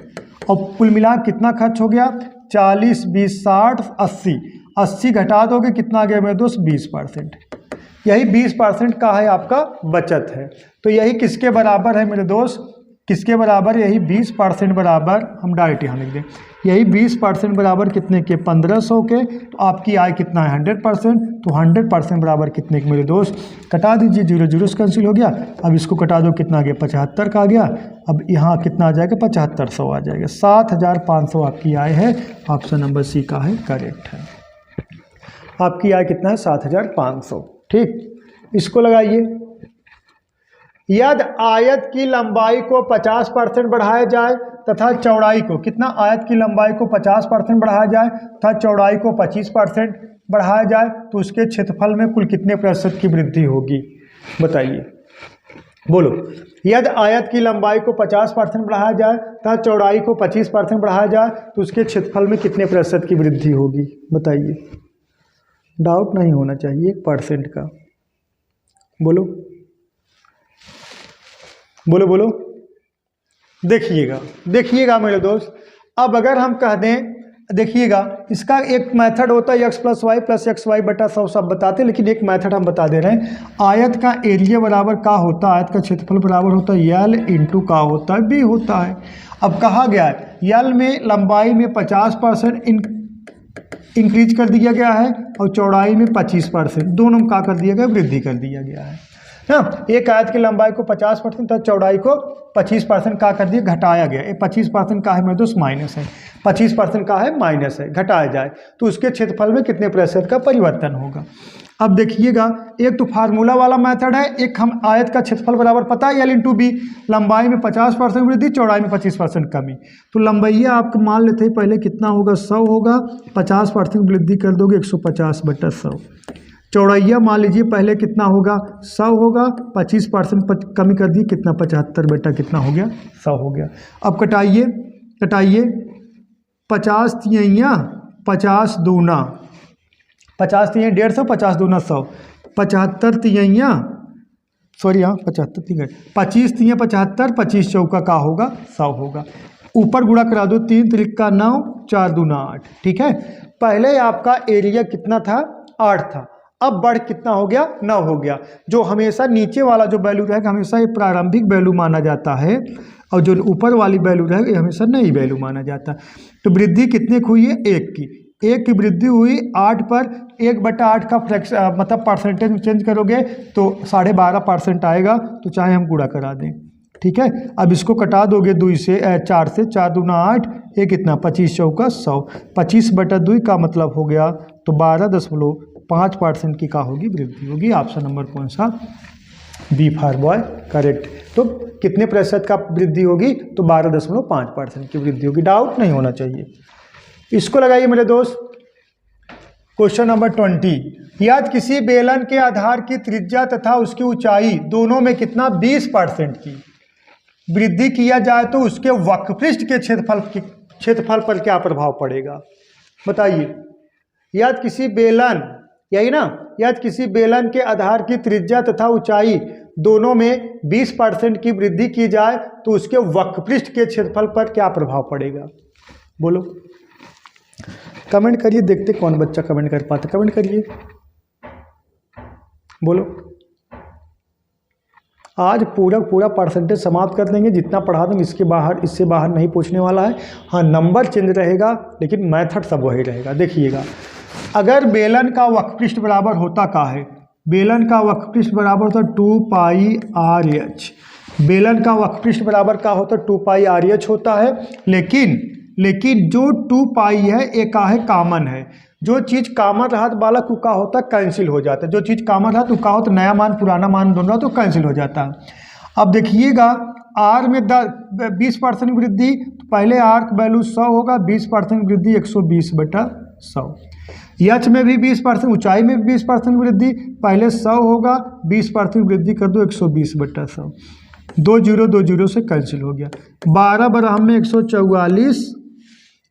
और कुल मिला कितना खर्च हो गया 40 20 60 80, 80 घटा दोगे कितना आ गया मेरे दोस्त 20%। यही 20% का है आपका बचत है। तो यही किसके बराबर है मेरे दोस्त, किसके बराबर, यही 20% बराबर, हम डायरेक्ट यहाँ लिख दें, यही 20% बराबर कितने के 1500 के। तो आपकी आय कितना है 100%, तो 100% बराबर कितने के मेरे दोस्त, कटा दीजिए, 0 0 कैंसिल हो गया। अब इसको कटा दो, कितना आ गया 75 का आ गया। अब यहाँ कितना आ जाएगा 7500 आ जाएगा, 7500 आपकी आय है, ऑप्शन नंबर सी का है, करेक्ट है। आपकी आय कितना है 7500। ठीक, इसको लगाइए, यदि आयत की लंबाई को 50% बढ़ाया जाए तथा चौड़ाई को, कितना, आयत की लंबाई को 50% बढ़ाया जाए तथा चौड़ाई को 25% बढ़ाया जाए तो उसके क्षेत्रफल में कुल कितने प्रतिशत की वृद्धि होगी, बताइए, बोलो। यदि आयत की लंबाई को 50% बढ़ाया जाए तथा चौड़ाई को 25% बढ़ाया जाए तो उसके क्षेत्रफल में कितने प्रतिशत की वृद्धि होगी, बताइए। डाउट नहीं होना चाहिए, 1% का, बोलो बोलो बोलो। देखिएगा देखिएगा मेरे दोस्त, अब अगर हम कह दें, देखिएगा इसका एक मेथड होता है x + y + xy बटा 100, सब बताते हैं, लेकिन एक मेथड हम बता दे रहे हैं। आयत का एरिया बराबर का होता है, आयत का क्षेत्रफल बराबर होता है L × का होता है B होता है। अब कहा गया है L में लंबाई में 50% इंक्रीज कर दिया गया है और चौड़ाई में 25%, दोनों में क्या कर दिया गया, वृद्धि कर दिया गया है ना। एक आयत की लंबाई को 50% तथा चौड़ाई को 25% का कर दिया, घटाया गया। ये 25% का है मेरे दोस्त माइनस है, 25% का है माइनस है, घटाया जाए तो उसके क्षेत्रफल में कितने प्रतिशत का परिवर्तन होगा। अब देखिएगा, एक तो फार्मूला वाला मेथड है, एक हम आयत का क्षेत्रफल बराबर पता है L/B, लंबाई में 50% वृद्धि, चौड़ाई में 25% कमी। तो लंबाइया आपको मान लेते हैं पहले कितना होगा, 100 होगा, 50% वृद्धि कर दोगे 150/100। चौड़ाइया मान लीजिए पहले कितना होगा, 100 होगा, 25% कमी कर दिए, कितना 75 कितना हो गया, 100 हो गया। अब कटाइए 50 तिहैया 50 दूना 50 तिहैया 150, 50 दूना 100, 75 तिहैया सॉरी हाँ 75 तिहैया 25 तिहैया 75, 25 चौका का होगा 100 होगा। ऊपर गुणा करा दो, 3 त्रिका 9, 4 दूना 8। ठीक है, पहले आपका एरिया कितना था, 8 था, अब बढ़ कितना हो गया, 9 हो गया। जो हमेशा नीचे वाला जो वैल्यू रहेगा हमेशा ये प्रारंभिक वैल्यू माना जाता है, और जो ऊपर वाली वैल्यू रहेगी ये हमेशा नई वैल्यू माना जाता है। तो वृद्धि कितने की हुई है, 1 की वृद्धि हुई 8 पर, 1/8 का मतलब परसेंटेज में चेंज करोगे तो 12.5% आएगा, तो चाहे हम गुणा करा दें। ठीक है, अब इसको कटा दोगे 2 से 4 से, 4 दूना 8, ये कितना 25 चौका 100, 25/2 का मतलब हो गया तो 12.5% की का होगी, वृद्धि होगी। ऑप्शन नंबर कौन सा, बी फॉर बॉय करेक्ट। तो कितने प्रतिशत का वृद्धि होगी, तो 12.5% की वृद्धि होगी, डाउट नहीं होना चाहिए। इसको लगाइए मेरे दोस्त, क्वेश्चन नंबर 20, यदि किसी बेलन के आधार की त्रिज्या तथा उसकी ऊंचाई दोनों में कितना 20% की वृद्धि किया जाए तो उसके वक्रपृष्ठ के क्षेत्रफल पर क्या प्रभाव पड़ेगा, बताइए। यदि किसी बेलन, यही ना, यदि किसी बेलन के आधार की त्रिज्या तथा ऊंचाई दोनों में 20% की वृद्धि की जाए तो उसके वक्रपृष्ठ के क्षेत्रफल पर क्या प्रभाव पड़ेगा, बोलो, कमेंट करिए, देखते कौन बच्चा कमेंट कर पाता, कमेंट करिए, बोलो। आज पूरा परसेंटेज समाप्त कर देंगे, जितना पढ़ा देंगे इससे बाहर नहीं पूछने वाला है। हाँ, नंबर चेंज रहेगा लेकिन मेथड सब वही रहेगा। देखिएगा, अगर बेलन का वक्रपृष्ठ बराबर होता का है, बेलन का वक्रपृष्ठ बराबर होता 2πRh, बेलन का वक्रपृष्ठ बराबर का होता 2πRh होता है, लेकिन जो 2π है एक का है कॉमन है, जो चीज़ कॉमन रहा वाला को का होता कैंसिल हो जाता है, जो चीज़ कॉमन रहा तो का होता नया मान पुराना मान दोनों तो कैंसिल हो जाता है। अब देखिएगा, R में 20% वृद्धि, तो पहले R का वैल्यू 100 होगा, 20% वृद्धि 120/100। H में भी 20%, ऊंचाई में भी 20% वृद्धि, पहले 100 होगा, 20% वृद्धि कर दो 120/100, 2 0 से कैंसिल हो गया। 12 बराह में 144,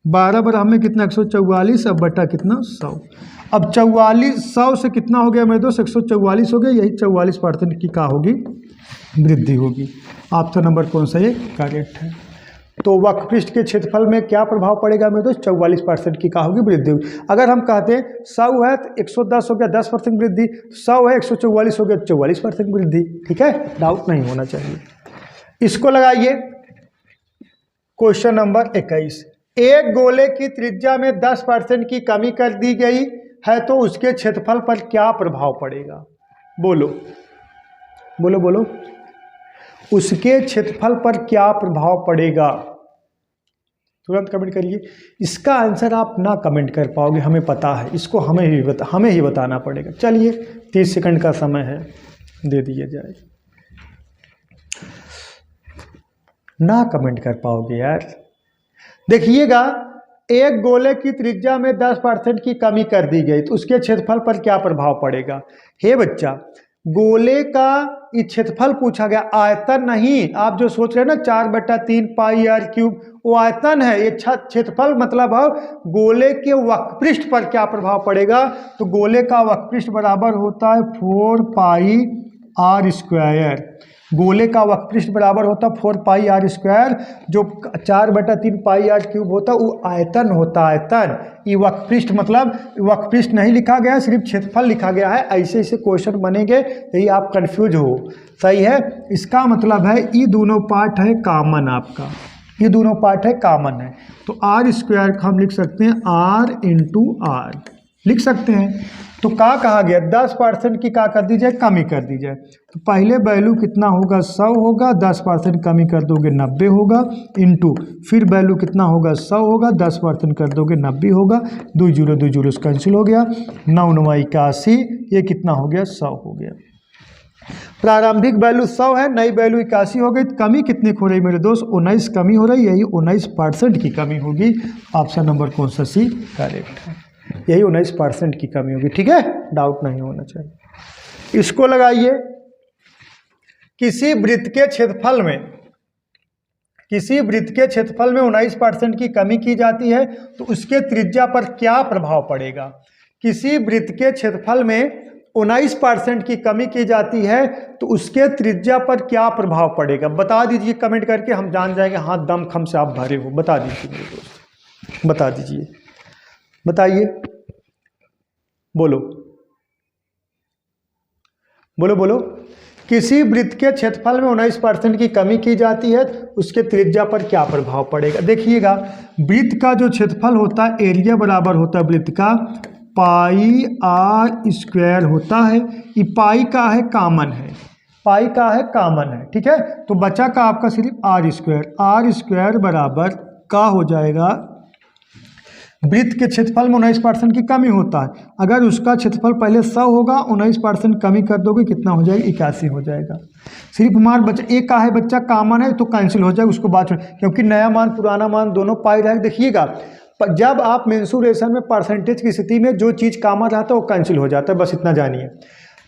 12 बराह में कितना 144, अब बटा कितना 100। अब 44 100 से कितना हो गया मेरे दोस्त, 144 हो गया, यही 44% की का होगी, वृद्धि होगी। ऑप्शन नंबर कौन सा, ये करेक्ट है। तो वक्रपृष्ठ के क्षेत्रफल में क्या प्रभाव पड़ेगा मेरे दोस्त, 44% की का होगी, वृद्धि होगी। अगर हम कहते हैं 100 है तो 110 हो गया, 10% वृद्धि, 100 है 144 हो गया, 44% वृद्धि। ठीक है, डाउट नहीं होना चाहिए। इसको लगाइए, क्वेश्चन नंबर 21, एक गोले की त्रिज्या में 10% की कमी कर दी गई है तो उसके क्षेत्रफल पर क्या प्रभाव पड़ेगा, बोलो बोलो बोलो, उसके क्षेत्रफल पर क्या प्रभाव पड़ेगा, तुरंत कमेंट करिए। इसका आंसर आप ना कमेंट कर पाओगे, हमें पता है, इसको हमें ही बताना पड़ेगा। चलिए 30 सेकंड का समय है, दे दिया जाए। ना कमेंट कर पाओगे यार। देखिएगा, एक गोले की त्रिज्या में 10% की कमी कर दी गई तो उसके क्षेत्रफल पर क्या प्रभाव पड़ेगा। हे बच्चा, गोले का ये क्षेत्रफल पूछा गया, आयतन नहीं। आप जो सोच रहे हैं ना 4/3πr3, वो आयतन है, ये क्षेत्रफल मतलब है गोले के वक्रपृष्ठ पर क्या प्रभाव पड़ेगा। तो गोले का वक्रपृष्ठ बराबर होता है 4πr²। गोले का वक्रपृष्ठ बराबर होता 4πr², जो 4/3πr3 होता वो आयतन होता, आयतन। ये वक्रपृष्ठ मतलब वक्रपृष्ठ नहीं लिखा गया, सिर्फ क्षेत्रफल लिखा गया है। ऐसे ऐसे क्वेश्चन बनेंगे यही आप कंफ्यूज हो, सही है। इसका मतलब है ये दोनों पार्ट है कॉमन, आपका ये दोनों पार्ट है कॉमन है। तो r² हम लिख सकते हैं r × r, लिख सकते हैं। तो का कहा गया 10% की का कर दी जाए, कमी कर दी जाए। तो पहले वैल्यू कितना होगा 100 होगा, 10% कमी कर दोगे 90 होगा, इनटू फिर वैल्यू कितना होगा 100 होगा, 10% कर दोगे 90 होगा, 2 जीरो 2 जीरो कैंसिल हो गया, 9 9 81, ये कितना हो गया 100 हो गया। प्रारंभिक वैल्यू 100 है, नई वैल्यू 81 हो गई। कमी कितने हो रही मेरे दोस्त 19 कमी हो रही, यही 19% की कमी होगी। ऑप्शन नंबर कौन सा सी करेक्ट है, यही 19% की कमी होगी। ठीक है, डाउट नहीं होना चाहिए। इसको लगाइए, किसी वृत्त के क्षेत्रफल में 19% की कमी की जाती है तो उसके त्रिज्या पर क्या प्रभाव पड़ेगा। किसी वृत्त के क्षेत्रफल में 19% की कमी की जाती है तो उसके त्रिज्या पर क्या प्रभाव पड़ेगा, बता दीजिए कमेंट करके, हम जान जाएंगे हाँ दम खम से आप भरे हो। बता दीजिए मेरे दोस्त, बता दीजिए, बताइए, बोलो बोलो बोलो। किसी वृत्त के क्षेत्रफल में 19% की कमी की जाती है उसके त्रिज्या पर क्या प्रभाव पड़ेगा। देखिएगा, वृत्त का जो क्षेत्रफल होता है, एरिया बराबर होता है वृत्त का पाई आर स्क्वायर होता है। ये पाई का है कॉमन है, पाई का है कॉमन है। ठीक है, तो बचा का आपका सिर्फ आर स्क्वायर बराबर का हो जाएगा। वृत्त के क्षेत्रफल में 19% की कमी होता है, अगर उसका क्षेत्रफल पहले 100 होगा, 19% कमी कर दोगे कितना हो जाएगा 81 हो जाएगा। सिर्फ मान बच्चा एक का है, बच्चा कॉमन है तो कैंसिल हो जाएगा, उसको बाद में, क्योंकि नया मान पुराना मान दोनों पाई रहेगा। देखिएगा जब आप मेंसुरेशन में परसेंटेज की स्थिति में जो चीज़ कॉमन रहता है वो कैंसिल हो जाता है, बस इतना जानिए।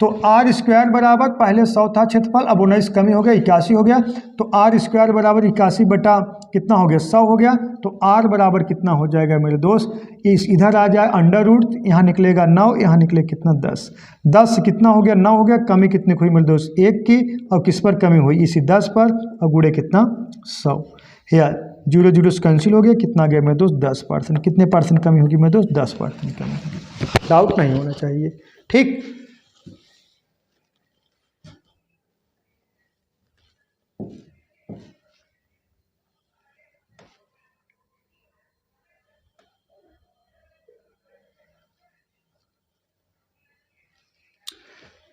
तो आर स्क्वायर बराबर पहले 100 था क्षेत्रफल, अब 19 कमी हो गया 81 हो गया, तो आर स्क्वायर बराबर 81 बटा कितना हो गया 100 हो गया। तो आर बराबर कितना हो जाएगा मेरे दोस्त, इस इधर आ जाए अंडर रूट, यहाँ निकलेगा 9, यहाँ निकले कितना 10, 10 कितना हो गया 9 हो गया। कमी कितनी हुई मेरे दोस्त 1 की, और किस पर कमी हुई इसी 10 पर, और गुड़े कितना 100, या 0 0 कैंसिल हो गया, कितना गया मेरे दोस्त 10%। कितने परसेंट कमी होगी मेरे दोस्त 10% कमी होगी, डाउट नहीं होना चाहिए। ठीक,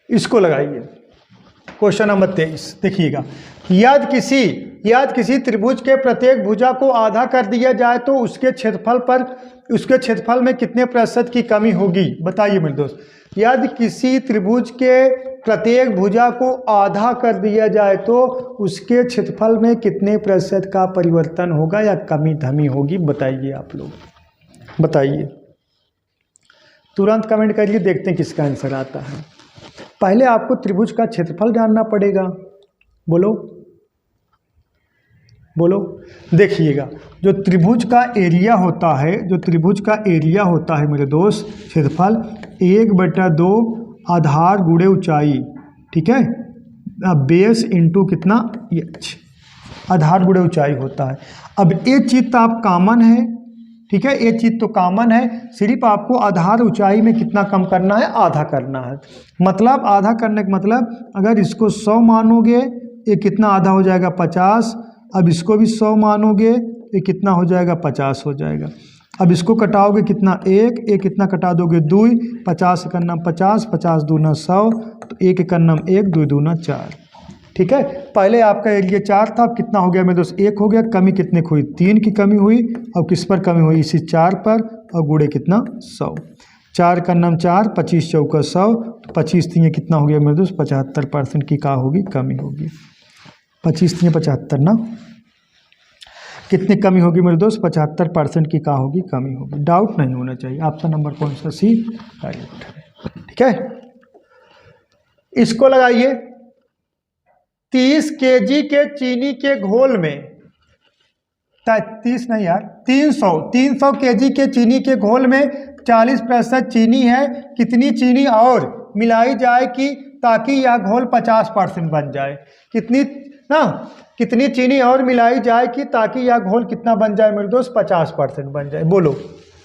इसको लगाइए, क्वेश्चन नंबर 23 देखिएगा। यदि किसी त्रिभुज के प्रत्येक भुजा को आधा कर दिया जाए तो उसके क्षेत्रफल में कितने प्रतिशत की कमी होगी, बताइए मेरे दोस्त। यदि किसी त्रिभुज के प्रत्येक भुजा को आधा कर दिया जाए तो उसके क्षेत्रफल में कितने प्रतिशत का परिवर्तन होगा या कमी धमी होगी, बताइए आप लोग, बताइए, तुरंत कमेंट करिए, देखते हैं किसका आंसर आता है। पहले आपको त्रिभुज का क्षेत्रफल जानना पड़ेगा, बोलो बोलो। देखिएगा, जो त्रिभुज का एरिया होता है मेरे दोस्त, क्षेत्रफल 1/2 आधार गुणे ऊंचाई, ठीक है, बेस इंटू कितना एच, आधार गुणे ऊंचाई होता है। अब ये चीज़ तो आप कॉमन है, ठीक है, ये चीज़ तो कॉमन है, सिर्फ आपको आधार ऊंचाई में कितना कम करना है, आधा करना है। मतलब आधा करने का मतलब, अगर इसको 100 मानोगे ये कितना आधा हो जाएगा 50, अब इसको भी 100 मानोगे ये कितना हो जाएगा 50 हो जाएगा। अब इसको कटाओगे कितना 1, एक कितना कटा दोगे 2, 50 का नाम 50, 50 दूना 100, तो 1 का नाम 1, 2 दूना 4, ठीक है। पहले आपका एरिया 4 था, अब कितना हो गया मेरे दोस्त 1 हो गया। कमी कितने की हुई 3 की कमी हुई, और किस पर कमी हुई इसी 4 पर, और गुणे कितना 100, 4 का नाम 4, 25 चौका 100, 25 तीन कितना हो गया मेरे दोस्त 75% की का होगी कमी होगी, 25 तीन 75 ना, कितनी कमी होगी मेरे दोस्त 75% की का होगी कमी होगी। डाउट नहीं होना चाहिए, ऑप्शन नंबर कौन सा सी करेक्ट है, ठीक है। इसको लगाइए, 30 kg के चीनी के घोल में, 30 नहीं यार 300 kg के चीनी के घोल में 40% चीनी है, कितनी चीनी और मिलाई जाए कि ताकि यह घोल 50% बन जाए, कितनी चीनी और मिलाई जाए कि ताकि यह घोल कितना बन जाए मेरे दोस्त 50% बन जाए, बोलो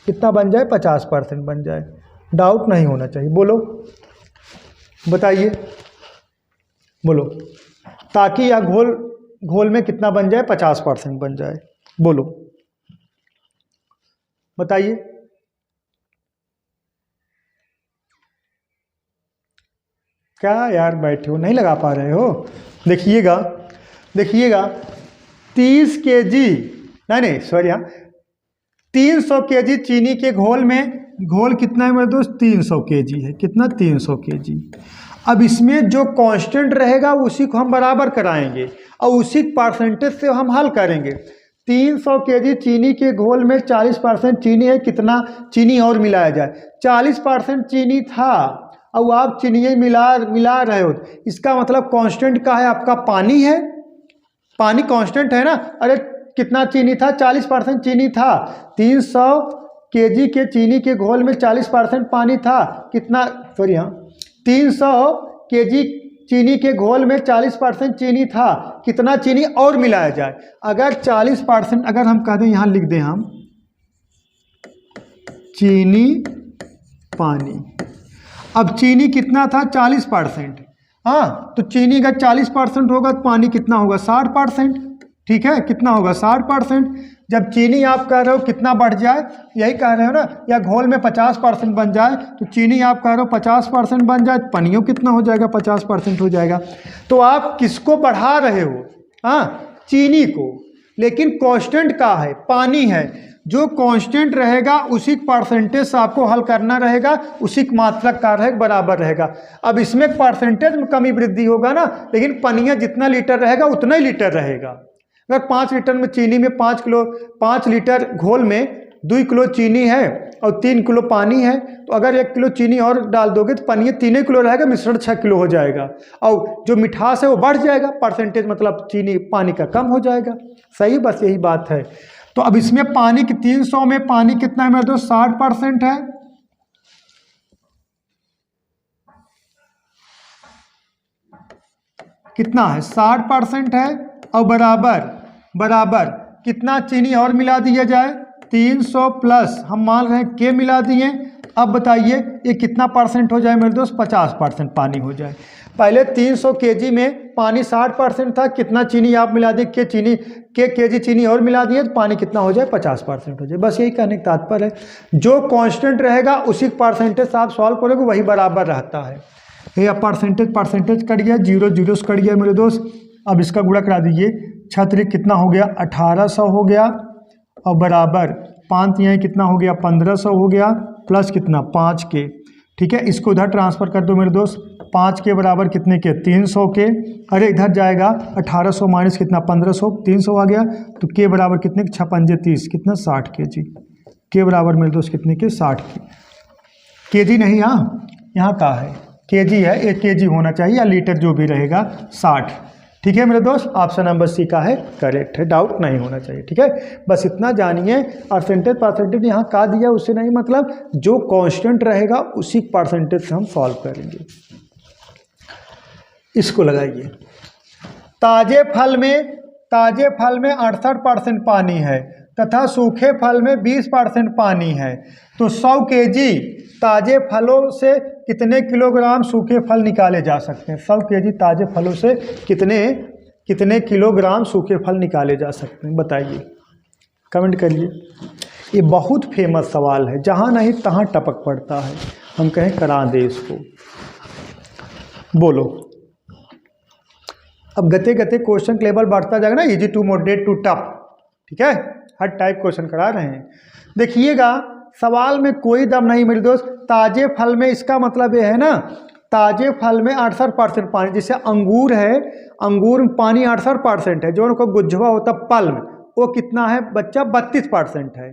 कितना बन जाए 50% बन जाए। डाउट नहीं होना चाहिए, बोलो बताइए, बोलो, ताकि यह घोल में कितना बन जाए 50% बन जाए, बोलो बताइए। क्या यार बैठे हो, नहीं लगा पा रहे हो? देखिएगा देखिएगा 30 केजी, नहीं सॉरी, हाँ 300 केजी चीनी के घोल में, घोल कितना है मेरे दोस्त? 300 केजी है। कितना? 300 केजी। अब इसमें जो कांस्टेंट रहेगा उसी को हम बराबर कराएंगे और उसी परसेंटेज से हम हल करेंगे। 300 केजी चीनी के घोल में 40% चीनी है, कितना चीनी और मिलाया जाए? 40% चीनी था, अब आप चीनी मिला रहे हो, इसका मतलब कांस्टेंट का है आपका पानी है, पानी कांस्टेंट है ना। अरे कितना चीनी था? 40% चीनी था। 300 केजी के चीनी के घोल में 40% पानी था, कितना, सॉरी हाँ 300 केजी चीनी के घोल में 40% चीनी था, कितना चीनी और मिलाया जाए? अगर 40%, अगर हम कह दें, यहाँ लिख दें हम चीनी पानी, अब चीनी कितना था? 40%। हाँ, तो चीनी का 40% होगा तो पानी कितना होगा? 60%। ठीक है, कितना होगा? 60%। जब चीनी आप कह रहे हो कितना बढ़ जाए, यही कह रहे हो ना, या घोल में 50% बन जाए, तो चीनी आप कह रहे हो 50% बन जाए, पनियों कितना हो जाएगा? 50% हो जाएगा। तो आप किसको बढ़ा रहे हो? हाँ, चीनी को, लेकिन कांस्टेंट का है, पानी है। जो कांस्टेंट रहेगा उसी परसेंटेज से आपको हल करना रहेगा, उसी मात्रक का रहेगा, बराबर रहेगा। अब इसमें परसेंटेज में कमी वृद्धि होगा ना, लेकिन पनिया जितना लीटर रहेगा उतना ही लीटर रहेगा। अगर 5 लीटर में चीनी में 5 लीटर घोल में 2 किलो चीनी है और 3 किलो पानी है, तो अगर 1 किलो चीनी और डाल दोगे तो पनिया 3 किलो रहेगा, मिश्रण 6 किलो हो जाएगा, और जो मिठास है वो बढ़ जाएगा, परसेंटेज मतलब चीनी पानी का कम हो जाएगा। सही, बस यही बात है। तो अब इसमें पानी की 300 में पानी कितना है मेरे दोस्त? 60% है। कितना है? 60% है, और बराबर कितना चीनी और मिला दिया जाए? 300 प्लस हम मान रहे हैं के मिला दिए। अब बताइए ये कितना परसेंट हो जाए मेरे दोस्त? 50% पानी हो जाए। पहले 300 केजी में पानी 60% था, कितना चीनी आप मिला दिए? केजी चीनी और मिला दिए तो पानी कितना हो जाए? 50% हो जाए। बस यही कहने का तात्पर्य है, जो कांस्टेंट रहेगा उसी परसेंटेज से आप सॉल्व करोगे, वही बराबर रहता है। ये परसेंटेज कट गया, 0 0 से कट गया मेरे दोस्त। अब इसका गुणा करा दीजिए, 6 कितना हो गया? 1800 हो गया, और बराबर 5 यहाँ कितना हो गया? 1500 हो गया, प्लस कितना? 5 के। ठीक है, इसको उधर ट्रांसफ़र कर दो मेरे दोस्त। 5 के बराबर कितने के? 300 के। अरे इधर जाएगा 1800 माइनस कितना? 1500, 300 आ गया, तो के बराबर कितने? 6 पंजे 30, कितना? 60 केजी। के बराबर मेरे दोस्त कितने के? 60 केजी नहीं, हाँ यहाँ का है केजी है, 1 केजी होना चाहिए, या लीटर जो भी रहेगा 60। ठीक है मेरे दोस्त, ऑप्शन नंबर सी का है करेक्ट है, डाउट नहीं होना चाहिए। ठीक है, बस इतना जानिए। परसेंटेज यहाँ का दिया उससे नहीं मतलब, जो कांस्टेंट रहेगा उसी परसेंटेज से हम सॉल्व करेंगे। इसको लगाइए, ताजे फल में 68% पानी है तथा सूखे फल में 20% पानी है, तो 100 केजी ताजे फलों से कितने किलोग्राम सूखे फल निकाले जा सकते हैं? 100 केजी ताजे फलों से कितने किलोग्राम सूखे फल निकाले जा सकते हैं? बताइए, कमेंट करिए। ये बहुत फेमस सवाल है, जहाँ नहीं तहाँ टपक पड़ता है, हम कहें करा दे इसको। बोलो। अब गते गते क्वेश्चन का लेवल बढ़ता जाएगा ना, easy to moderate to tough. ठीक है, हर टाइप क्वेश्चन करा रहे हैं। देखिएगा, सवाल में कोई दम नहीं मेरे दोस्त। ताजे फल में इसका मतलब ये है ना, ताजे फल में 68% पानी, जैसे अंगूर है, अंगूर में पानी 68% है, जो उनको गुज्जवा होता पल्म, वो कितना है बच्चा? 32% है।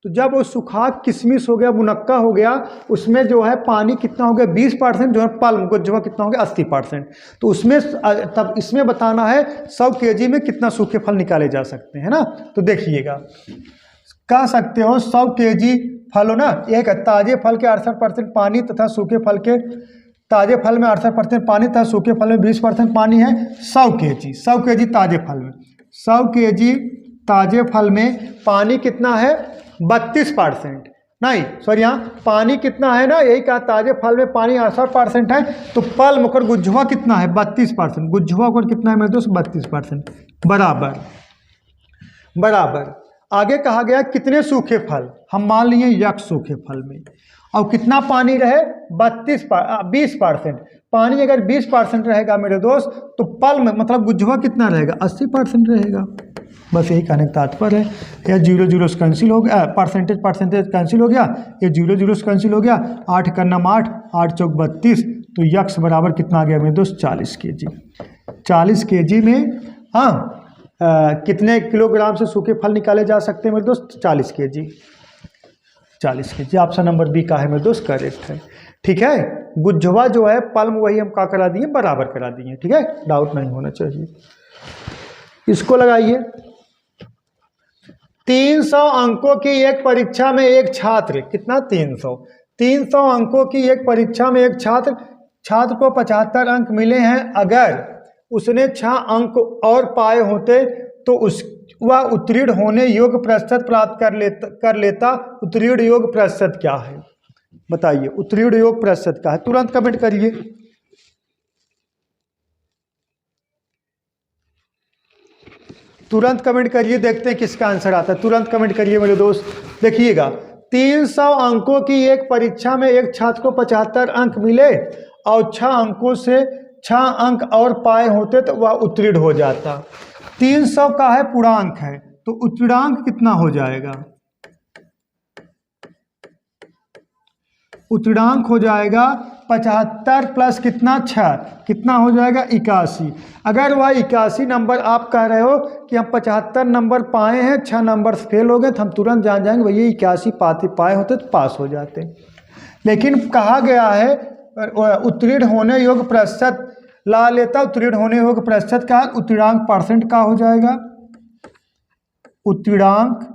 तो जब वो सूखा किशमिश हो गया, मुनक्का हो गया, उसमें जो है पानी कितना हो गया? 20%, जो है पल्म गुज्जवा कितना हो गया? 80%। तो उसमें तब इसमें बताना है 100 केजी में कितना सूखे फल निकाले जा सकते हैं ना। तो देखिएगा, कह सकते हो 100 केजी फल हो ना, एक ताजे फल के 68% पानी तथा सूखे फल के, ताजे फल में 68% पानी तथा सूखे फल में 20% पानी है। 100 केजी ताजे फल में, 100 केजी ताजे फल में पानी कितना है? 32%। नहीं सॉरी, यहाँ पानी कितना है ना, यही कहा ताजे फल में पानी 68% है, तो पल मुकर गुज्जवा कितना है? 32%। गुज्जवा को कितना है मेरे दोस्त? 32%। बराबर। आगे कहा गया कितने सूखे फल, हम मान लिए यक सूखे फल में, और कितना पानी रहे 20%। पानी अगर 20% रहेगा मेरे दोस्त तो पल में मतलब गुज्जवा कितना रहेगा 80% रहेगा। बस यही कहने का तात्पर्य है। या 0 0 से कैंसिल हो गया, परसेंटेज कैंसिल हो गया, ये 0 0 से कैंसिल हो गया, 8 का नाम 8, 8 चौक 32, तो यक्स बराबर कितना आ गया मेरे दोस्त 40 kg। 40 kg में कितने किलोग्राम से सूखे फल निकाले जा सकते हैं मेरे दोस्त 40 kg। 40 kg option number B का है मेरे दोस्त करेक्ट है। ठीक है, गुज्जवा जो है पल्म वही हम क्या करा दिए बराबर करा दिए। ठीक है, डाउट नहीं होना चाहिए। इसको लगाइए, 300 अंकों की एक परीक्षा में एक छात्र, कितना 300 अंकों की एक परीक्षा में एक छात्र को 75 अंक मिले हैं। अगर उसने 6 अंक और पाए होते तो वह उत्तीर्ण होने योग्य प्रतिशत प्राप्त कर लेता। उत्तीर्ण योग्य प्रतिशत क्या है बताइए, उत्तीर्ण योग्य प्रतिशत क्या है, तुरंत कमेंट करिए। तुरंत कमेंट करिए, देखते हैं किसका आंसर आता है। तुरंत कमेंट करिए मेरे दोस्त। देखिएगा, 300 अंकों की एक परीक्षा में एक छात्र को 75 अंक मिले और 6 अंकों से 6 अंक और पाए होते तो वह उत्तीर्ण हो जाता। 300 का है पूर्णांक है तो उत्तीर्णांक कितना हो जाएगा, उत्तीर्णांक हो जाएगा 75 प्लस कितना 6, कितना हो जाएगा 81। अगर वह 81 नंबर आप कह रहे हो कि हम 75 नंबर पाए हैं 6 नंबर फेल हो गए, तो हम तुरंत जान जाएंगे भैया 81 पाए होते तो पास हो जाते। लेकिन कहा गया है उत्तीर्ण होने योग्य प्रतिशत ला लेता। उत्तीर्ण होने योग्य प्रतिशत का उत्तीर्णांक परसेंट का हो जाएगा, उत्तीर्णांक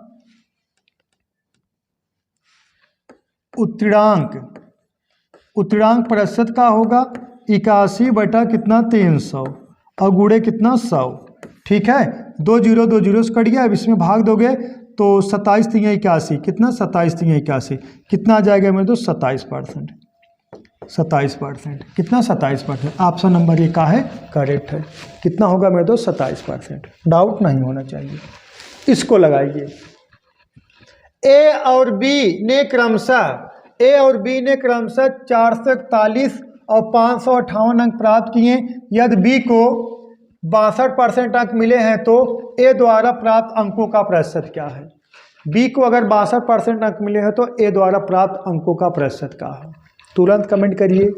प्रतिशत का होगा 81 बटा कितना 300 और गुणे कितना 100। ठीक है, 2 0 से कट गया। अब इसमें भाग दोगे तो 27 3 81, कितना 27 3 81, कितना आ जाएगा मेरे दोस्त 27%। 27% कितना 27%। ऑप्शन नंबर ए का है करेक्ट है। कितना होगा मेरे दोस्त 27%, डाउट नहीं होना चाहिए। इसको लगाइए, ए और बी ने क्रमशः 441 और 558 अंक प्राप्त किए। यदि बी को 62% अंक मिले हैं तो ए द्वारा प्राप्त अंकों का प्रतिशत क्या है। बी को अगर 62% अंक मिले हैं तो ए द्वारा प्राप्त अंकों का प्रतिशत क्या है। तुरंत कमेंट करिए,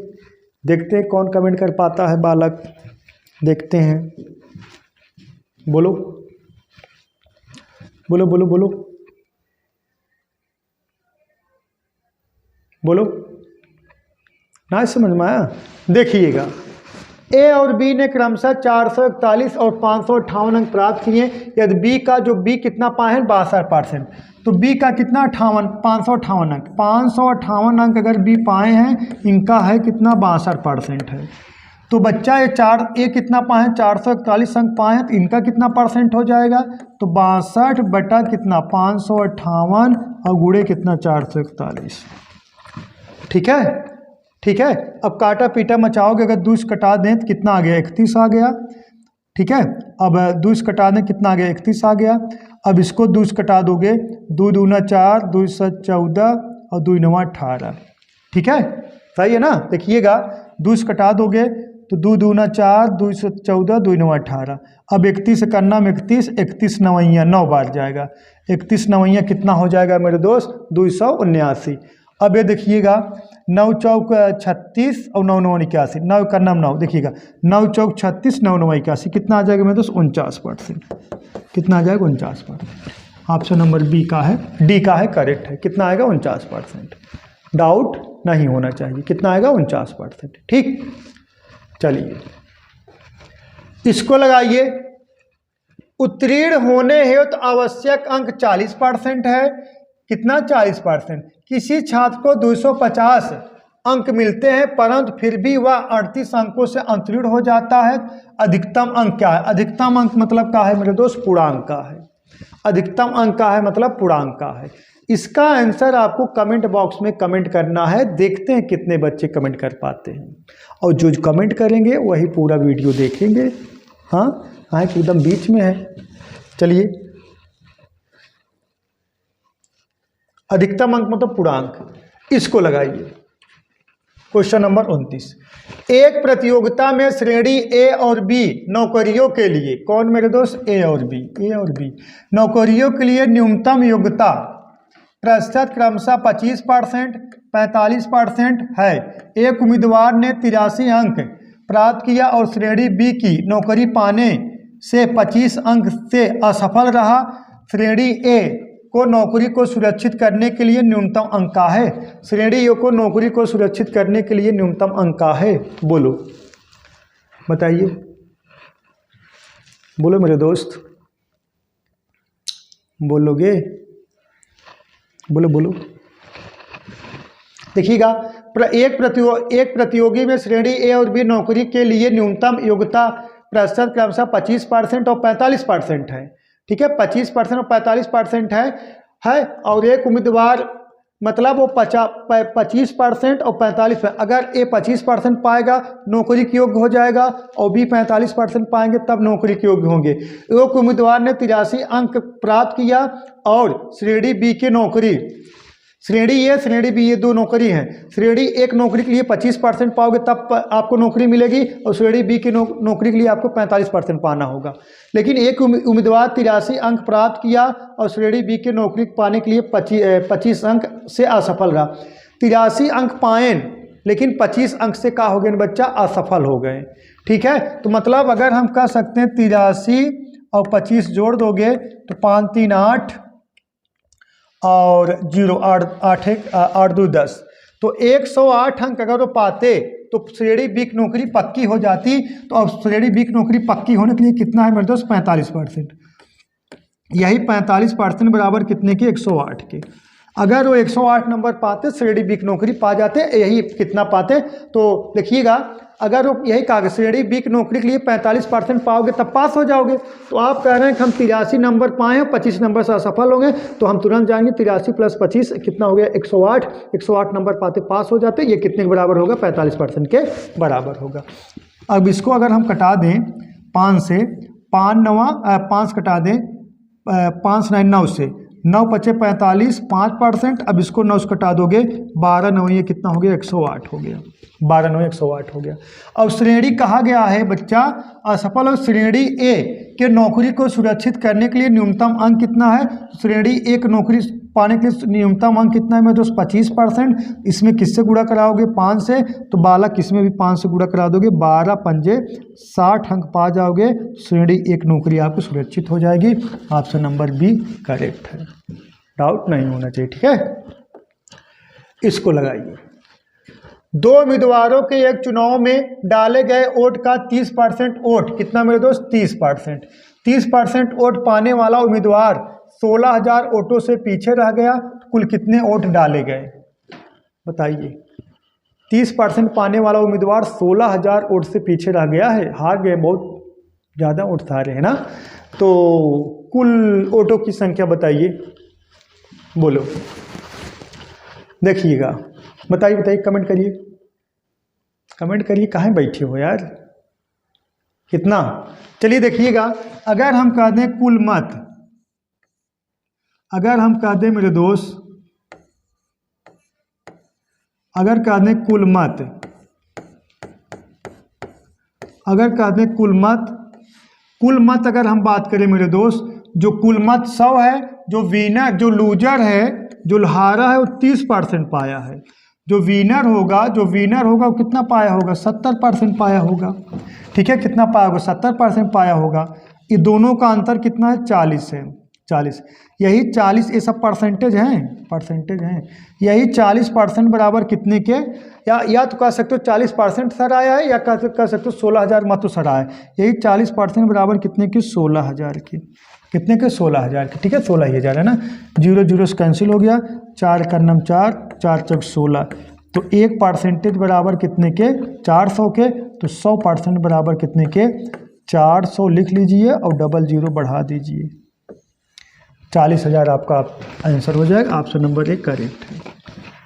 देखते हैं कौन कमेंट कर पाता है बालक। देखते हैं, बोलो बोलो बोलो बोलो बोलो, ना समझ में आया। देखिएगा, ए और बी ने क्रमशः 441 और 558 अंक प्राप्त किए। यदि बी का जो बी कितना पाए हैं 62%, तो बी का कितना 558 अंक, 558 अंक अगर बी पाए हैं, इनका है कितना 62% है। तो बच्चा ये कितना पाए हैं 441 अंक पाए हैं, तो इनका कितना परसेंट हो जाएगा, तो 62 बटा कितना 558 और गुणे कितना 441। ठीक है, ठीक है। अब काटा पीटा मचाओगे, अगर 2 कटा दें तो कितना आ गया 31 आ गया। ठीक है, अब 2 कटा दें कितना आ गया 31 आ गया। अब इसको 2 कटा दोगे, 2 दूना 4, 2 7 14 और 2 9 18। ठीक है, सही है ना। देखिएगा, 2 कटा दोगे तो 2 दूना 4, 2 7 14, 2 9 18। अब 31 करना में 31 नवैया 9 बार जाएगा। 31 नवैया कितना हो जाएगा मेरे दोस्त 279। अब ये देखिएगा, 9 चौक 36 और 9 9 81, 9 का नाम 9, देखिएगा 9 चौक 36, 9 9 81, कितना आ जाएगा मेरे दोस्त 49%। कितना आ जाएगा 49%। ऑप्शन नंबर बी का है, डी का है करेक्ट है। कितना आएगा 49%, डाउट नहीं होना चाहिए। कितना आएगा 49%। ठीक, चलिए इसको लगाइए। उत्तीर्ण होने हेतु आवश्यक अंक 40% है। कितना 40%। किसी छात्र को 250 अंक मिलते हैं परंतु फिर भी वह 38 अंकों से उत्तीर्ण हो जाता है। अधिकतम अंक क्या है, अधिकतम अंक मतलब क्या है मेरे दोस्त पूर्णांक का है। अधिकतम अंक का है मतलब पूर्णांक का है। इसका आंसर आपको कमेंट बॉक्स में कमेंट करना है। देखते हैं कितने बच्चे कमेंट कर पाते हैं, और जो कमेंट करेंगे वही पूरा वीडियो देखेंगे। हाँ हाँ, एकदम बीच में है। चलिए, अधिकतम अंक मतलब पूर्णांक। इसको लगाइए। क्वेश्चन नंबर 29, एक प्रतियोगिता में श्रेणी ए और बी नौकरियों के लिए, कौन मेरे दोस्त, ए और बी नौकरियों के लिए न्यूनतम योग्यता प्रतिशत क्रमशः 25%, 45% है। एक उम्मीदवार ने 83 अंक प्राप्त किया और श्रेणी बी की नौकरी पाने से 25 अंक से असफल रहा। श्रेणी ए को नौकरी को सुरक्षित करने के लिए न्यूनतम अंक का है। श्रेणी ए को नौकरी को सुरक्षित करने के लिए न्यूनतम अंक का है। बोलो, बताइए, बोलो मेरे दोस्त, बोलोगे, बोलो। देखिएगा, एक प्रतियोगी में श्रेणी ए और बी नौकरी के लिए न्यूनतम योग्यता प्रतिशत क्रमशः 25% और 45% है। ठीक है, 25% और 45% है और एक उम्मीदवार मतलब वो 25% और 45%, अगर ए 25% पाएगा नौकरी के योग्य हो जाएगा और बी 45% पाएंगे तब नौकरी के योग्य होंगे। एक उम्मीदवार ने 83 अंक प्राप्त किया और श्रेणी बी की नौकरी, श्रेणी ए श्रेणी बी ये दो नौकरी हैं। श्रेणी एक नौकरी के लिए 25% पाओगे तब आपको नौकरी मिलेगी और श्रेणी बी की नौकरी के लिए आपको 45% पाना होगा। लेकिन एक उम्मीदवार 83 अंक प्राप्त किया और श्रेणी बी की नौकरी पाने के लिए 25 अंक से असफल रहा। 83 अंक पाए लेकिन 25 अंक से क्या हो गए बच्चा, असफल हो गए। ठीक है, तो मतलब अगर हम कह सकते हैं 83 और 25 जोड़ दोगे तो 5 3 8 और 0 8 1 8 2 10, तो 108 अंक अगर वो पाते तो श्रेणी बी की नौकरी पक्की हो जाती। तो अब श्रेणी बी की नौकरी पक्की होने के लिए कितना है मेरे दोस्त, 45%। यही 45% बराबर कितने के, 108 के। अगर वो 108 नंबर पाते श्रेणी बी की नौकरी पा जाते, यही कितना पाते, तो देखिएगा अगर वो यही कागज श्रेणी बी की नौकरी के लिए 45% पाओगे तब पास हो जाओगे। तो आप कह रहे हैं कि हम 83 नंबर पाए हैं, 25 नंबर से असफल होंगे, तो हम तुरंत जाएंगे 83 + 25 कितना हो गया, 108। 108 नंबर पाते पास हो जाते, ये कितने के बराबर होगा, 45% के बराबर होगा। अब इसको अगर हम कटा दें 5 से, 5 कटा दें, 5 9 से, 9 × 5 = 45, 5%। अब इसको 9 से कटा दोगे, 12 9 ये कितना हो गया, 108 हो गया। 12 9 108 हो गया। अब श्रेणी कहा गया है बच्चा असफल, और श्रेणी ए के नौकरी को सुरक्षित करने के लिए न्यूनतम अंक कितना है। श्रेणी ए की नौकरी पाने के लिए न्यूनतम अंक कितना है मेरे दोस्त, 25%। इसमें किससे गुणा कराओगे, 5 से, तो 12 किसमें भी 5 से गुणा करा दोगे, 12 पंजे 60 अंक पा जाओगे। श्रेणी एक नौकरी आपको सुरक्षित हो जाएगी। ऑप्शन नंबर बी करेक्ट है, डाउट नहीं होना चाहिए। ठीक है, इसको लगाइए। 2 उम्मीदवारों के एक चुनाव में डाले गए वोट का 30% वोट, कितना मेरे दोस्त, 30%। 30% वोट पाने वाला उम्मीदवार 16,000 वोटों से पीछे रह गया। कुल कितने वोट डाले गए बताइए। 30% पाने वाला उम्मीदवार 16,000 वोट से पीछे रह गया है, हार गए, बहुत ज़्यादा वोट हारे हैं ना। तो कुल वोटों की संख्या बताइए, बोलो, देखिएगा, बताइए, कमेंट करिए, कहाँ बैठे हो यार, कितना। चलिए देखिएगा, अगर हम कह दें कुल मत, अगर हम कह दें मेरे दोस्त, अगर कह दें कुल मत, अगर कह दें कुल मत अगर हम बात करें मेरे दोस्त, जो कुल मत 100 है, जो विनर, जो लूजर है, जो हारा है वो 30% पाया है। जो विनर होगा वो कितना पाया होगा, 70% पाया होगा। ठीक है, कितना पाया होगा, 70% पाया होगा। ये दोनों का अंतर कितना है, 40 है, 40। यही 40, ये सब परसेंटेज हैं। यही 40% बराबर कितने के, या तो कह सकते हो 40% सर आया है, या कह सकते हो 16,000 मत सर आया है। यही 40% बराबर कितने के, 16,000 के। कितने के, 16,000 के। ठीक है, 16,000 है ना, 0 0 से कैंसिल हो गया, 4 × 9 4, 4 × 16, तो 1% बराबर कितने के, 400 के। तो 100% बराबर कितने के, 400 लिख लीजिए और डबल 0 बढ़ा दीजिए, 40,000 आपका आंसर हो जाएगा। ऑप्शन नंबर 1 करेक्ट है।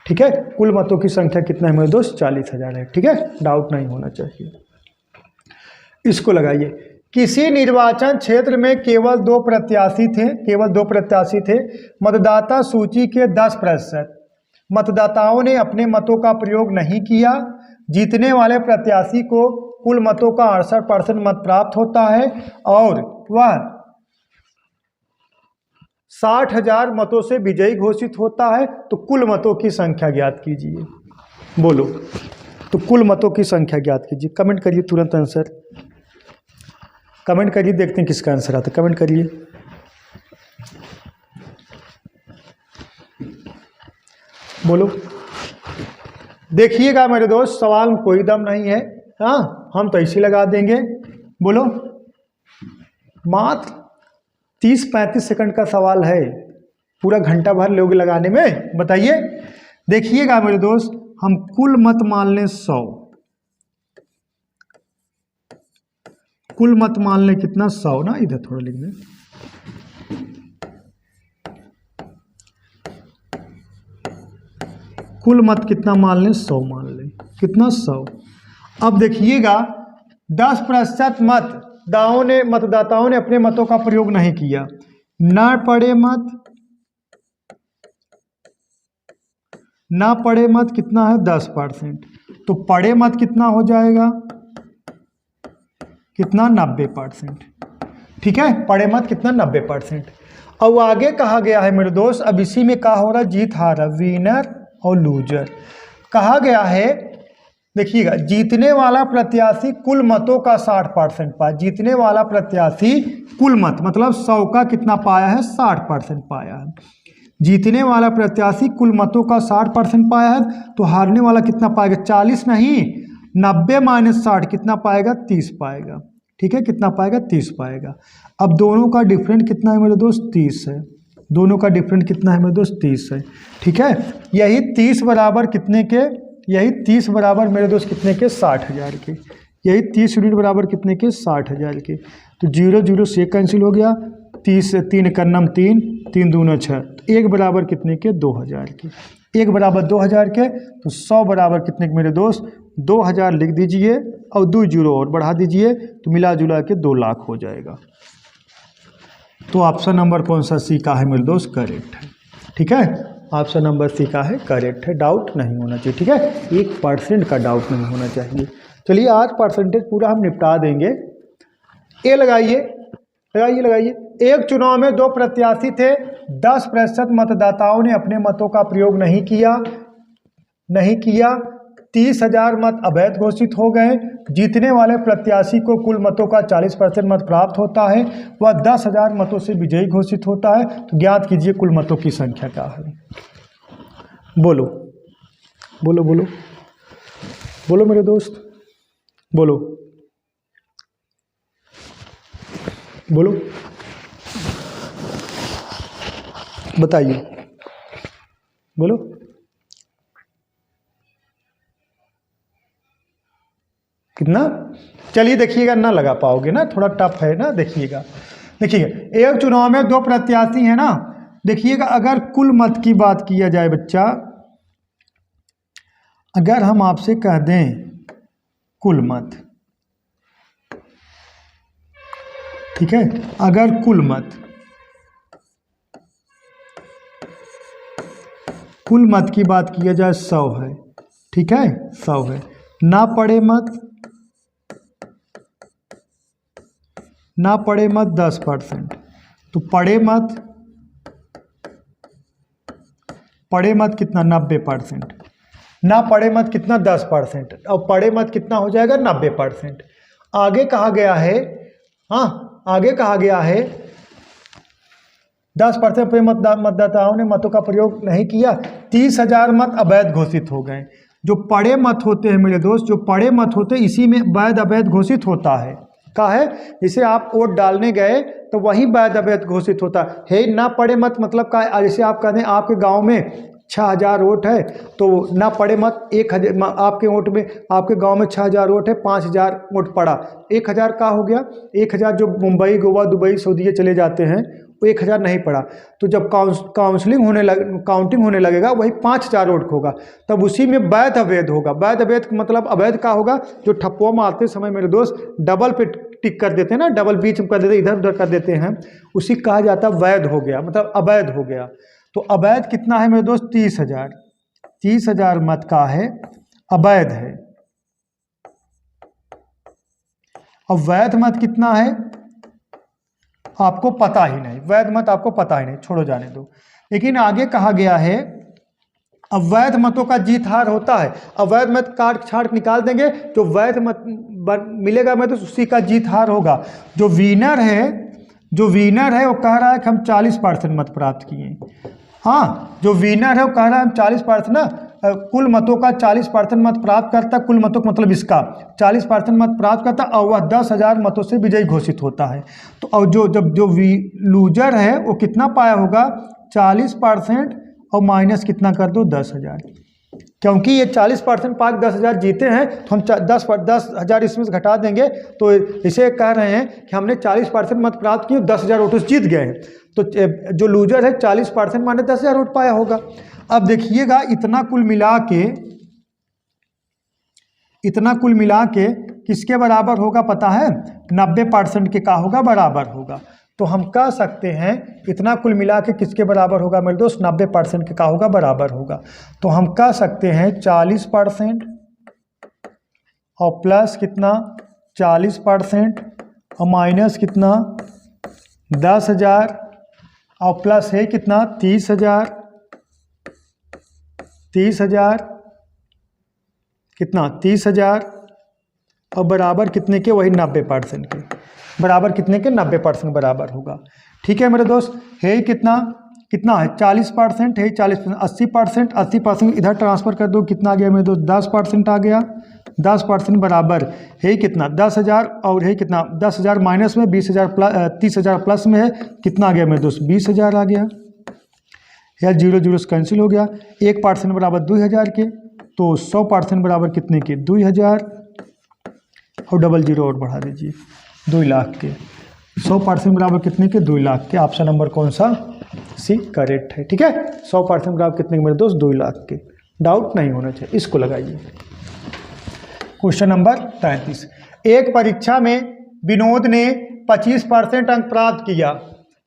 ठीक है, कुल मतों की संख्या कितना है मेरे दोस्त, 40,000 है। ठीक है, डाउट नहीं होना चाहिए। इसको लगाइए। किसी निर्वाचन क्षेत्र में केवल 2 प्रत्याशी थे, मतदाता सूची के 10%। मतदाताओं ने अपने मतों का प्रयोग नहीं किया, जीतने वाले प्रत्याशी को कुल मतों का 68% मत प्राप्त होता है और वह 60,000 मतों से विजयी घोषित होता है। तो कुल मतों की संख्या ज्ञात कीजिए। बोलो, तो कुल मतों की संख्या ज्ञात कीजिए। कमेंट करिए तुरंत आंसर, कमेंट करिए, देखते हैं किसका आंसर आता है। कमेंट करिए। बोलो, देखिएगा मेरे दोस्त, सवाल में कोई दम नहीं है, हाँ हम तो ऐसे लगा देंगे। बोलो, मात्र 30-35 सेकंड का सवाल है, पूरा घंटा भर लोगे लगाने में, बताइए। देखिएगा मेरे दोस्त, हम कुल मत मान लें 100, कुल मत मान लें कितना 100 ना, इधर थोड़ा लिख दें। कुल मत कितना मान लें 100 मान लें, कितना 100। अब देखिएगा 10% मतदाताओं ने अपने मतों का प्रयोग नहीं किया। ना पड़े मत कितना है 10%, तो पड़े मत कितना हो जाएगा, कितना 90%। ठीक है, पड़े मत कितना 90%। अब आगे कहा गया है मेरे दोस्त, अब इसी में क्या हो रहा है, जीत हार, विनर और लूजर कहा गया है। देखिएगा, जीतने वाला प्रत्याशी कुल मतों का 60% पाया। जीतने वाला प्रत्याशी कुल मत मतलब 100 का कितना पाया है, 60% पाया है। जीतने वाला प्रत्याशी कुल मतों का 60% पाया है, तो हारने वाला कितना पाएगा, 40 नहीं 90 - 60 कितना पाएगा, 30 पाएगा। ठीक है, कितना पाएगा, 30 पाएगा। अब दोनों का डिफरेंट कितना है मेरे दोस्त, 30 है। दोनों का डिफरेंट कितना है मेरे दोस्त, 30 है। ठीक है, यही 30 बराबर कितने के, यही 30 बराबर मेरे दोस्त कितने के, 60,000 के। यही 30 यूनिट बराबर कितने के, 60,000 के। तो 0 0 से कैंसिल हो गया, 30 से 3 कन्नम 3, 3 दूना 6, तो 1 बराबर कितने के, 2,000 के। 1 बराबर 2,000 के, तो 100 बराबर कितने के मेरे दोस्त, 2,000 लिख दीजिए और 2 जीरो और बढ़ा दीजिए, तो मिला जुला के 2 लाख हो जाएगा। तो ऑप्शन नंबर कौन सा, सी का है मेरे दोस्त, करेक्ट है। ठीक है, ऑप्शन नंबर सी का है, करेक्ट है, डाउट नहीं होना चाहिए। ठीक है, 1% का डाउट नहीं होना चाहिए। चलिए, आज परसेंटेज पूरा हम निपटा देंगे। ए लगाइए, लगाइए, लगाइए। एक चुनाव में 2 प्रत्याशी थे, 10% मतदाताओं ने अपने मतों का प्रयोग नहीं किया, 30,000 मत अवैध घोषित हो गए। जीतने वाले प्रत्याशी को कुल मतों का 40% मत प्राप्त होता है, वह 10,000 मतों से विजयी घोषित होता है। तो ज्ञात कीजिए कुल मतों की संख्या क्या है। बोलो, बोलो, बोलो, बोलो मेरे दोस्त, बोलो, बोलो, बताइए, बोलो। कितना, चलिए देखिएगा, ना लगा पाओगे ना, थोड़ा टफ है ना। देखिएगा, देखिएगा, एक चुनाव में 2 प्रत्याशी है ना। देखिएगा, अगर कुल मत की बात किया जाए बच्चा, अगर हम आपसे कह दें कुल मत, ठीक है, अगर कुल मत की बात किया जाए 100 है। ठीक है, 100 है। ना पड़े मत 10%, तो पड़े मत कितना, 90%। ना पड़े मत कितना, 10%, और पड़े मत कितना हो जाएगा, 90%। आगे कहा गया है, हाँ आगे कहा गया है 10% पे मतदाताओं ने मतों का प्रयोग नहीं किया, 30,000 मत अवैध घोषित हो गए। जो पड़े मत होते हैं मेरे दोस्त, जो पड़े मत होते हैं, इसी में वैध अवैध घोषित होता है। का है, जैसे आप वोट डालने गए तो वही वैध अवैध घोषित होता है। ना पड़े मत मतलब का, जैसे आप कहते हैं आपके गांव में 6,000 वोट है, तो ना पड़े मत 1,000, आपके वोट में, आपके गांव में 6,000 वोट है, 5,000 वोट पड़ा, 1,000 का हो गया। 1,000 जो मुंबई, गोवा, दुबई, सऊदीया चले जाते हैं, वो 1,000 नहीं पड़ा। तो जब काउंटिंग होने लगेगा, वही 5,000 वोट होगा, तब उसी में वैध अवैध होगा। वैध अवैध मतलब अवैध का होगा, जो ठप्पुआ मारते समय मेरे दोस्त डबल पे टिक कर देते हैं ना, डबल बीच में कर देते, इधर उधर कर देते हैं, उसी कहा जाता है वैध हो गया, मतलब अवैध हो गया। तो अवैध कितना है मेरे दोस्त, 30,000। 30,000 मत का है अवैध है। अब वैध मत कितना है आपको पता ही नहीं, वैध मत आपको पता ही नहीं, छोड़ो जाने दो। लेकिन आगे कहा गया है अवैध मतों का जीत हार होता है। अवैध मत काट छाट निकाल देंगे, जो वैध मत मिलेगा मैं तो उसी का जीत हार होगा। जो विनर है वो कह रहा है कि हम 40% मत प्राप्त किए। हाँ, जो विनर है वो कह रहा है हम 40% ना, कुल मतों का 40% मत प्राप्त करता, कुल मतों का मतलब इसका 40% मत प्राप्त करता और वह 10,000 मतों से विजयी घोषित होता है। तो और जो लूजर है वो कितना पाया होगा 40% और माइनस कितना कर दो 10,000, क्योंकि ये 40% पा 10,000 जीते हैं तो हम 10,000 इसमें से घटा देंगे, तो इसे कह रहे हैं कि हमने 40% मत प्राप्त किए, 10,000 वोट जीत गए हैं। तो जो लूजर है 40% माने 10,000 वोट पाया होगा। अब देखिएगा इतना कुल मिला के किसके बराबर होगा पता है, 90% के का होगा बराबर होगा। तो हम कह सकते हैं इतना कुल मिला के किसके बराबर होगा मेरे दोस्त, 90% के का होगा बराबर होगा। तो हम कह सकते हैं 40% और प्लस कितना 40% और माइनस कितना 10,000 और प्लस है कितना 30,000 कितना 30,000 और बराबर कितने के, वही 90% के बराबर, कितने के 90% बराबर होगा। ठीक है मेरे दोस्त, है कितना है 40% है 40%, 80% इधर ट्रांसफर कर दो, कितना आ गया मेरे दोस्त 10% आ गया। 10% बराबर है कितना 10,000 और है कितना 10,000 माइनस में 20,000 प्लस 30,000 प्लस में है, कितना आ गया मेरे दोस्त 20,000 आ गया। यार 0 से कैंसिल हो गया। 1% बराबर 2,000 के, तो 100% बराबर कितने के 2,000 और 00 और बढ़ा दीजिए 2 लाख के। 100% बराबर कितने के 2 लाख के। ऑप्शन नंबर कौन सा सी करेक्ट है। ठीक है, 100% बराबर कितने के मेरे दोस्त 2 लाख के। डाउट नहीं होना चाहिए, इसको लगाइए। क्वेश्चन नंबर 33, एक परीक्षा में विनोद ने 25% अंक प्राप्त किया।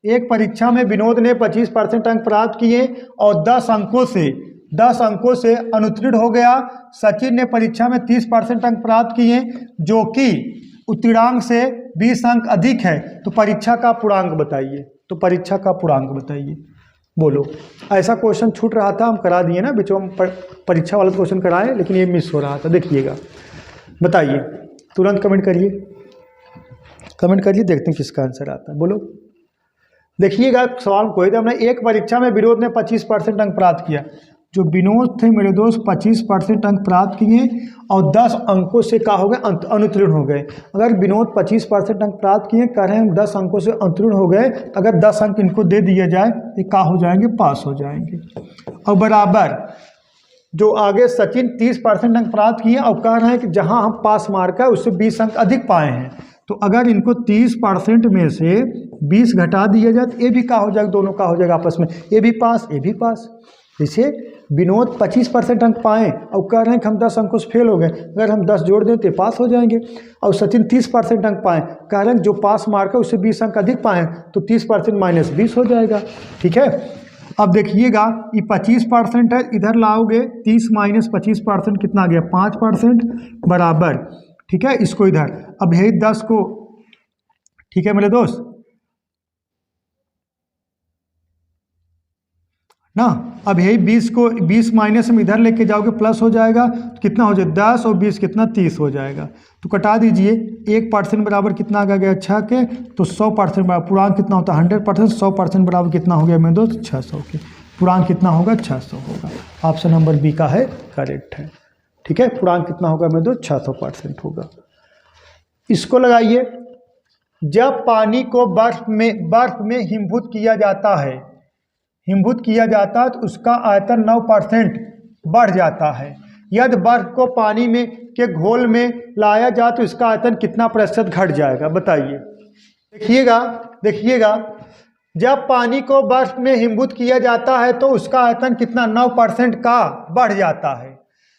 एक परीक्षा में विनोद ने 25% अंक प्राप्त किए और 10 अंकों से अनुत्तीर्ण हो गया। सचिन ने परीक्षा में 30% अंक प्राप्त किए जो कि उत्तीर्णांक से 20 अंक अधिक है, तो परीक्षा का पूर्णांक बताइए। बोलो, ऐसा क्वेश्चन छूट रहा था, हम करा दिए ना बीच में, परीक्षा वाला क्वेश्चन कराएं लेकिन ये मिस हो रहा था। देखिएगा, बताइए, तुरंत कमेंट करिए, देखते हैं किसका आंसर आता है। बोलो, देखिएगा सवाल कोई हमने एक परीक्षा में विनोद ने 25% अंक प्राप्त किया। जो विनोद थे मेरे दोस्त 25% अंक प्राप्त किए और 10 अंकों से क्या हो गए अनुत्तीर्ण हो गए। अगर विनोद 25% अंक प्राप्त किए, कह रहे हैं 10 अंकों से अनुत्तीर्ण हो गए, अगर 10 अंक इनको दे दिया जाए ये क्या हो जाएंगे, पास हो जाएंगे। और बराबर जो आगे सचिन 30% अंक प्राप्त किए और कह रहे हैं कि जहां हम पास मार्क है उससे 20 अंक अधिक पाए हैं, तो अगर इनको 30% में से 20 घटा दिया जाए तो ये भी क्या हो जाएगा, दोनों का हो जाएगा आपस में, ये भी पास ये भी पास। जैसे विनोद 25% अंक पाएँ और कह रहे हैं कि हम 10 अंकों से फेल हो गए, अगर हम 10 जोड़ दें तो पास हो जाएंगे। और सचिन 30% अंक पाएँ, कह रहे हैं जो पास मार्क है उससे 20 अंक अधिक पाएँ, तो 30% माइनस 20 हो जाएगा। ठीक है, अब देखिएगा ये 25% है, इधर लाओगे 30 माइनस 25% कितना आ गया 5% बराबर। ठीक है, इसको इधर, अब यही 10 को, ठीक है मेरे दोस्त ना, अब यही 20 को 20 माइनस में इधर लेके जाओगे प्लस हो जाएगा, तो कितना हो जाएगा 10 और 20 कितना 30 हो जाएगा। तो कटा दीजिए, 1% बराबर कितना आ गया 6 के, तो 100% बराबर पूर्णांक कितना होता है 100%, 100% बराबर कितना हो गया मेरे दोस्त 600 के, पूर्णांक कितना होगा 600 होगा। ऑप्शन नंबर बी का है करेक्ट है। ठीक है, पूर्णांक कितना होगा मेरे दोस्त 600% होगा। इसको लगाइए, जब पानी को बर्फ में हिमभूत किया जाता है तो उसका आयतन 9% बढ़ जाता है। यदि बर्फ को पानी में के घोल में लाया जाए तो इसका आयतन कितना प्रतिशत घट जाएगा, बताइए। देखिएगा जब पानी को बर्फ में हिमभूत किया जाता है तो उसका आयतन कितना 9% का बढ़ जाता है।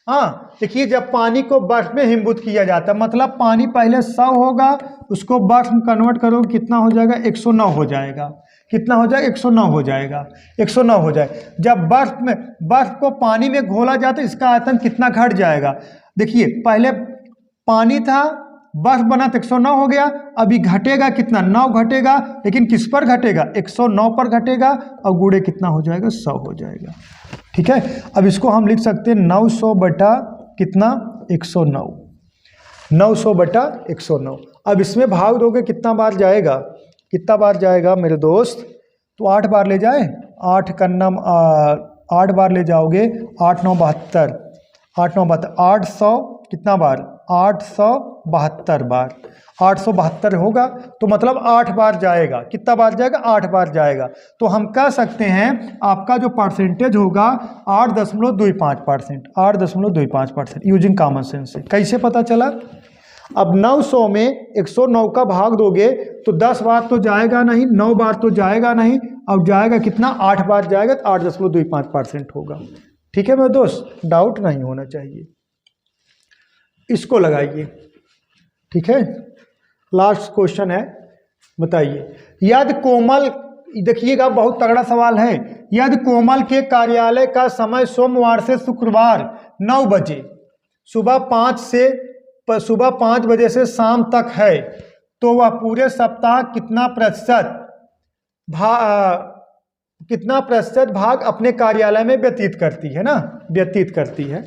हाँ देखिए, जब पानी को बर्फ में हिमभूत किया जाता है, मतलब पानी पहले 100 होगा, उसको बर्फ में कन्वर्ट करो, कितना हो जाएगा, 109 हो जाएगा। कितना हो जाएगा, 109 हो जाएगा, 109 हो जाए। जब बर्फ को पानी में घोला जाता है, इसका आयतन कितना घट जाएगा। देखिए पहले पानी था, बर्फ बना तो 109 हो गया, अभी घटेगा कितना, 9 घटेगा, लेकिन किस पर घटेगा, 109 पर घटेगा, और गुणे कितना हो जाएगा, 100 हो जाएगा। ठीक है, अब इसको हम लिख सकते हैं 900 बटा कितना, 109, 900 बटा 109। अब इसमें भाग दोगे कितना बार जाएगा, कितना बार जाएगा मेरे दोस्त, तो 8 बार ले जाए, 8 कन्नम 8 बार ले जाओगे, 8 9 72, 8 9 72, 800 कितना बार, 872 बार, 872 होगा, तो मतलब 8 बार जाएगा। कितना बार जाएगा, 8 बार जाएगा। तो हम कह सकते हैं आपका जो परसेंटेज होगा 8.25%, 8.25% यूजिंग कॉमन सेंस से। कैसे पता चला, अब 900 में 109 का भाग दोगे तो 10 बार तो जाएगा नहीं, 9 बार तो जाएगा नहीं, अब जाएगा कितना, 8 बार जाएगा, तो 8.25% होगा। ठीक है मेरे दोस्त, डाउट नहीं होना चाहिए, इसको लगाइए। ठीक है, लास्ट क्वेश्चन है, बताइए, यदि कोमल, देखिएगा बहुत तगड़ा सवाल है, यदि कोमल के कार्यालय का समय सोमवार से शुक्रवार 9 बजे सुबह 5 बजे से शाम तक है, तो वह पूरे सप्ताह कितना प्रतिशत भाग अपने कार्यालय में व्यतीत करती है ना, व्यतीत करती है।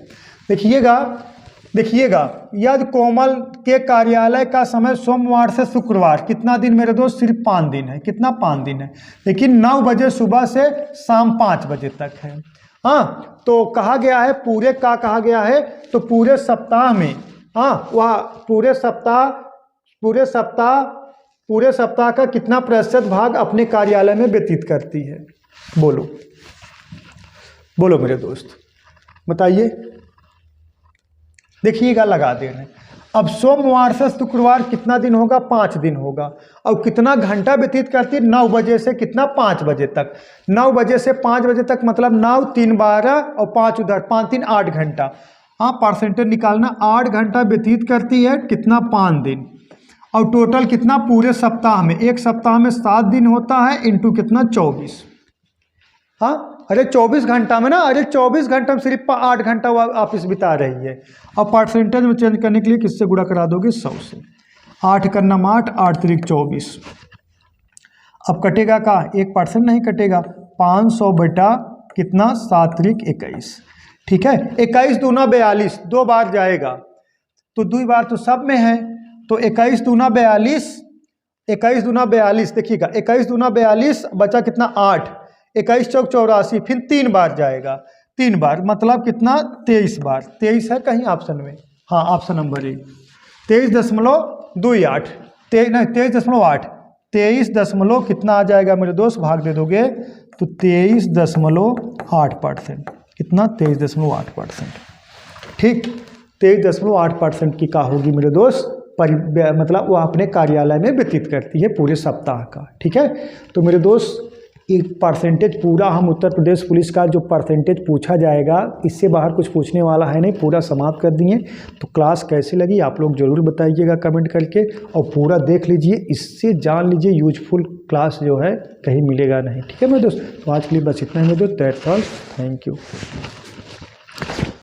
देखिएगा, यदि कोमल के कार्यालय का समय सोमवार से शुक्रवार कितना दिन मेरे दोस्त, सिर्फ 5 दिन है। कितना, 5 दिन है, लेकिन 9 बजे सुबह से शाम 5 बजे तक है। हाँ, तो कहा गया है पूरे का, कहा गया है तो पूरे सप्ताह में, हाँ वह पूरे सप्ताह का कितना प्रतिशत भाग अपने कार्यालय में व्यतीत करती है, बोलो बोलो मेरे दोस्त, बताइए। देखिएगा, लगा दे रहे हैं। अब सोमवार से शुक्रवार कितना दिन होगा, 5 दिन होगा। अब कितना घंटा व्यतीत करती है, 9 बजे से कितना, 5 बजे तक। 9 बजे से 5 बजे तक मतलब 9 3 12 और 5 उधर, 5 3 8 घंटा। हाँ, परसेंटेज निकालना, 8 घंटा व्यतीत करती है, कितना, 5 दिन। और टोटल कितना पूरे सप्ताह में, एक सप्ताह में 7 दिन होता है, इंटू कितना, 24। हाँ, अरे 24 घंटा में ना, अरे 24 घंटा में सिर्फ 8 घंटा ऑफिस बिता रही है। अब परसेंटेज में चेंज करने के लिए किससे गुणा करा दोगे, 100 से। 8 करना 8, 8 3 24। अब कटेगा का, 1% नहीं कटेगा, 500 बटा कितना, 7 3 21। ठीक है, 21 दूना 42, 2 बार जाएगा, तो 2 बार तो सब में है, तो 21 दूना 42, 21 दूना 42, देखिएगा 21 दूना 42, बचा कितना, 8, 21 चौक 84, फिर 3 बार जाएगा, 3 बार मतलब कितना, 23 बार। 23 है कहीं ऑप्शन में, हाँ ऑप्शन नंबर 1, 23.28, 23.8, 23 कितना आ जाएगा मेरे दोस्त, भाग दे दोगे तो 23.8%, कितना, 23.8%। ठीक, 23.8% की का होगी मेरे दोस्त, मतलब वो अपने कार्यालय में व्यतीत करती है पूरे सप्ताह का। ठीक है, तो मेरे दोस्त एक परसेंटेज पूरा हम उत्तर प्रदेश पुलिस का जो परसेंटेज पूछा जाएगा, इससे बाहर कुछ पूछने वाला है नहीं, पूरा समाप्त कर दिए। तो क्लास कैसी लगी आप लोग ज़रूर बताइएगा कमेंट करके, और पूरा देख लीजिए, इससे जान लीजिए यूजफुल क्लास जो है कहीं मिलेगा नहीं। ठीक है मेरे दोस्त, तो आज के लिए बस इतना ही मेरे दोस्त, दैट्स ऑल, थैंक यू।